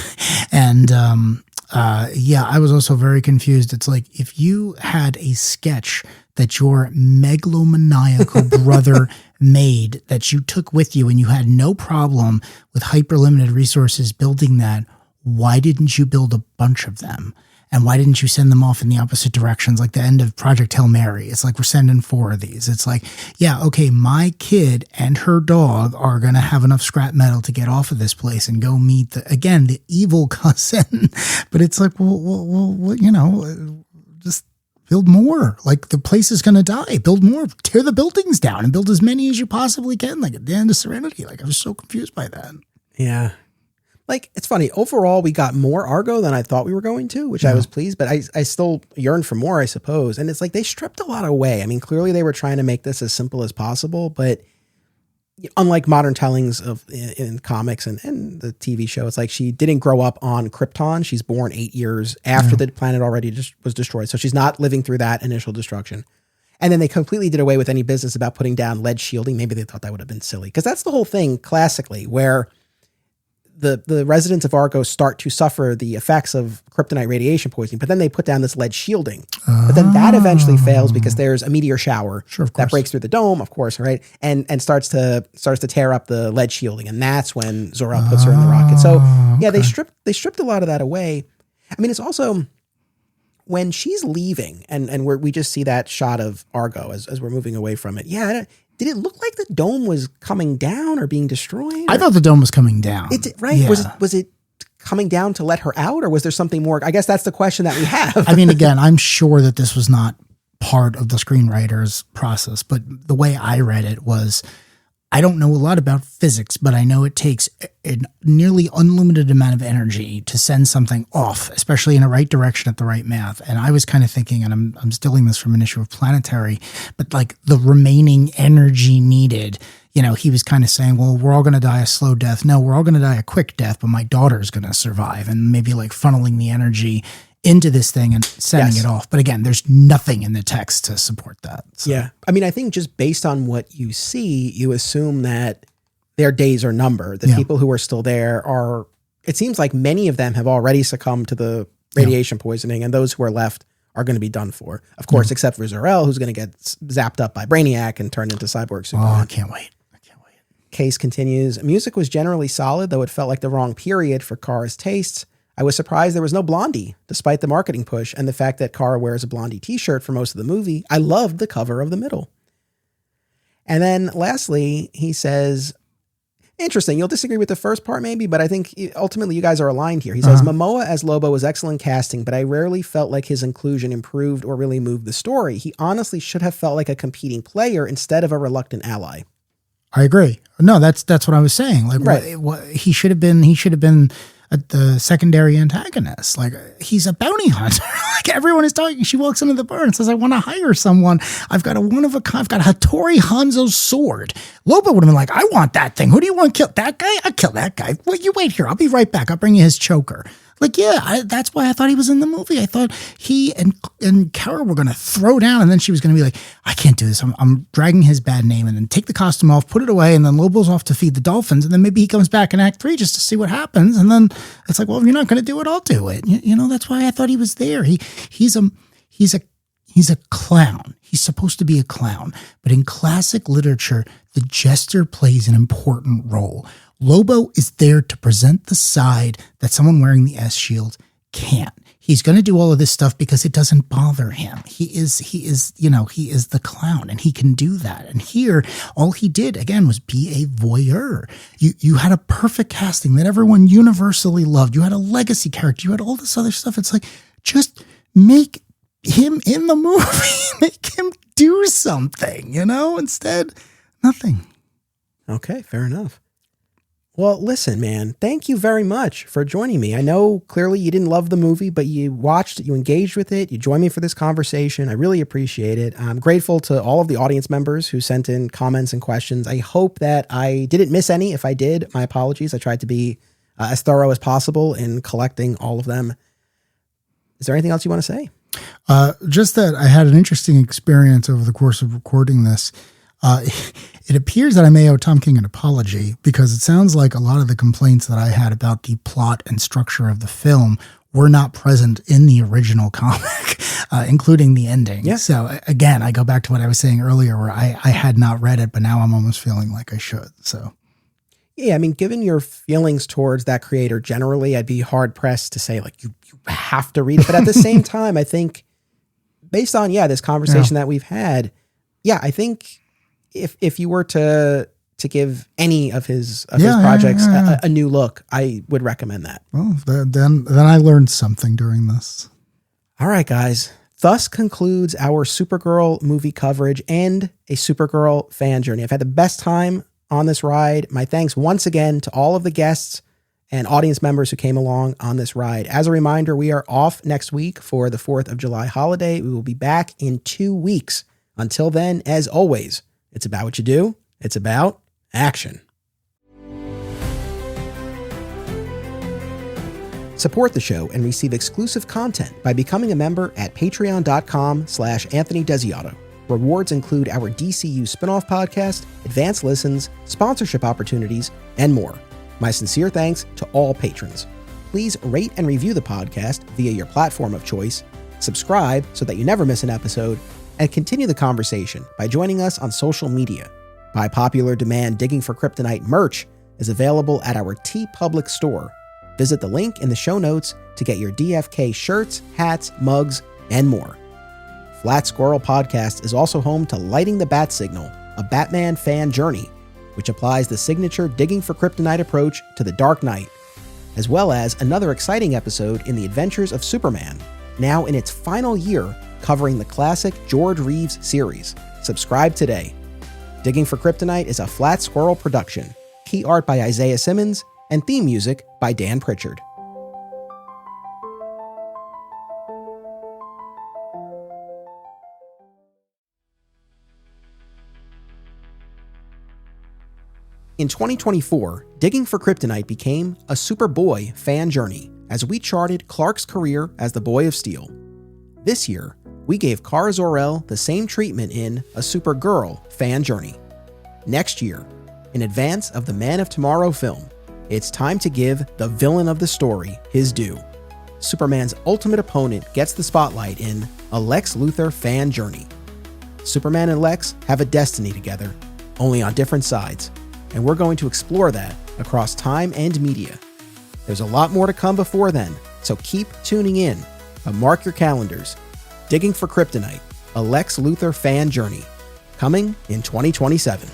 was also very confused. It's like if you had a sketch that your megalomaniacal brother made that you took with you and you had no problem with hyper-limited resources building that, why didn't you build a bunch of them? And why didn't you send them off in the opposite directions? Like the end of Project Hail Mary. It's like, we're sending 4 of these. It's like, yeah, okay, my kid and her dog are going to have enough scrap metal to get off of this place and go meet the evil cousin. But it's like, well, just build more. Like the place is going to die. Build more. Tear the buildings down and build as many as you possibly can. Like at the end of Serenity. Like I was so confused by that. Yeah. Like, it's funny. Overall, we got more Argo than I thought we were going to, which I was pleased, but I still yearned for more, I suppose. And it's like they stripped a lot away. I mean, clearly they were trying to make this as simple as possible, but unlike modern tellings of in comics and the TV show, it's like she didn't grow up on Krypton. She's born 8 years after the planet already was destroyed. So she's not living through that initial destruction. And then they completely did away with any business about putting down lead shielding. Maybe they thought that would have been silly, because that's the whole thing classically, where the residents of Argo start to suffer the effects of kryptonite radiation poisoning, but then they put down this lead shielding. But then that eventually fails because there's a meteor shower that breaks through the dome, of course, right? And starts to tear up the lead shielding. And that's when Zor-El puts her in the rocket. So yeah, they stripped a lot of that away. I mean, it's also when she's leaving and we just see that shot of Argo as we're moving away from it. Yeah. Did it look like the dome was coming down or being destroyed? I thought the dome was coming down. Right? Yeah. Was it coming down to let her out, or was there something more? I guess that's the question that we have. I mean, again, I'm sure that this was not part of the screenwriter's process, but the way I read it was, I don't know a lot about physics, but I know it takes a nearly unlimited amount of energy to send something off, especially in the right direction at the right math. And I was kind of thinking, and I'm stealing this from an issue of Planetary, but like the remaining energy needed, you know, he was kind of saying, well, we're all going to die a slow death. No, we're all going to die a quick death, but my daughter's going to survive. And maybe like funneling the energy into this thing and sending it off. But again, there's nothing in the text to support that. So. Yeah. I mean, I think just based on what you see, you assume that their days are numbered. The people who are still there are, it seems like many of them have already succumbed to the radiation poisoning, and those who are left are going to be done for. Of course, except for Zor-El, who's going to get zapped up by Brainiac and turned into Cyborg Superman. Oh, I can't wait. Case continues. Music was generally solid, though it felt like the wrong period for Kara's tastes. I was surprised there was no Blondie, despite the marketing push and the fact that Kara wears a Blondie t-shirt for most of the movie. I loved the cover of the middle. And then lastly, he says, interesting, you'll disagree with the first part maybe, but I think ultimately you guys are aligned here. He says, Momoa as Lobo was excellent casting, but I rarely felt like his inclusion improved or really moved the story. He honestly should have felt like a competing player instead of a reluctant ally. I agree. No, that's what I was saying. Like, he should have been the secondary antagonist. Like, he's a bounty hunter. Like, everyone is talking. She walks into the bar and says, I want to hire someone. I've got I've got Hattori Hanzo's sword. Lobo would have been like, I want that thing. Who do you want to kill? That guy? I'll kill that guy. Well, you wait here. I'll be right back. I'll bring you his choker. Like, yeah, that's why I thought he was in the movie. I thought he and Kara were going to throw down, and then she was going to be like, I can't do this. I'm dragging his bad name, and then take the costume off, put it away, and then Lobo's off to feed the dolphins, and then maybe he comes back in Act 3 just to see what happens, and then it's like, well, if you're not going to do it, I'll do it. You know, that's why I thought he was there. He's a clown. He's supposed to be a clown, but in classic literature, the jester plays an important role. Lobo is there to present the side that someone wearing the S shield can't. He's going to do all of this stuff because it doesn't bother him. He is the clown, and he can do that. And here, all he did, again, was be a voyeur. You had a perfect casting that everyone universally loved. You had a legacy character. You had all this other stuff. It's like, just make him in the movie. Make him do something, Instead, nothing. Okay, fair enough. Well, listen, man, thank you very much for joining me. I know clearly you didn't love the movie, but you watched it, you engaged with it, you joined me for this conversation. I really appreciate it. I'm grateful to all of the audience members who sent in comments and questions. I hope that I didn't miss any. If I did, my apologies. I tried to be as thorough as possible in collecting all of them. Is there anything else you want to say? Just that I had an interesting experience over the course of recording this. It appears that I may owe Tom King an apology, because it sounds like a lot of the complaints that I had about the plot and structure of the film were not present in the original comic, including the ending. Yeah. So again, I go back to what I was saying earlier, where I had not read it, but now I'm almost feeling like I should. So. Yeah, I mean, given your feelings towards that creator generally, I'd be hard pressed to say like you have to read it. But at the same time, I think based on this conversation that we've had, I think if you were to give any of his projects a new look, I would recommend that. Well, then I learned something during this. All right, guys. Thus concludes our Supergirl movie coverage and a Supergirl fan journey. I've had the best time on this ride. My thanks once again to all of the guests and audience members who came along on this ride. As a reminder, we are off next week for the 4th of July holiday. We will be back in 2 weeks. Until then, as always, it's about what you do. It's about action. Support the show and receive exclusive content by becoming a member at patreon.com/Anthony Desiato. Rewards include our DCU spinoff podcast, advanced listens, sponsorship opportunities, and more. My sincere thanks to all patrons. Please rate and review the podcast via your platform of choice, subscribe so that you never miss an episode, and continue the conversation by joining us on social media. By popular demand, Digging for Kryptonite merch is available at our TeePublic store. Visit the link in the show notes to get your DFK shirts, hats, mugs, and more. Flat Squirrel Podcast is also home to Lighting the Bat Signal, a Batman fan journey, which applies the signature Digging for Kryptonite approach to the Dark Knight, as well as another exciting episode in the adventures of Superman, now in its final year covering the classic George Reeves series. Subscribe today. Digging for Kryptonite is a Flat Squirrel production. Key art by Isaiah Simmons and theme music by Dan Pritchard. In 2024, Digging for Kryptonite became a Superboy fan journey as we charted Clark's career as the Boy of Steel. This year, we gave Kara Zor-El the same treatment in a Supergirl fan journey. Next year, in advance of the Man of Tomorrow film, it's time to give the villain of the story his due. Superman's ultimate opponent gets the spotlight in a Lex Luthor fan journey. Superman and Lex have a destiny together, only on different sides, and we're going to explore that across time and media. There's a lot more to come before then, so keep tuning in, but mark your calendars. Digging for Kryptonite, a Lex Luthor fan journey, coming in 2027.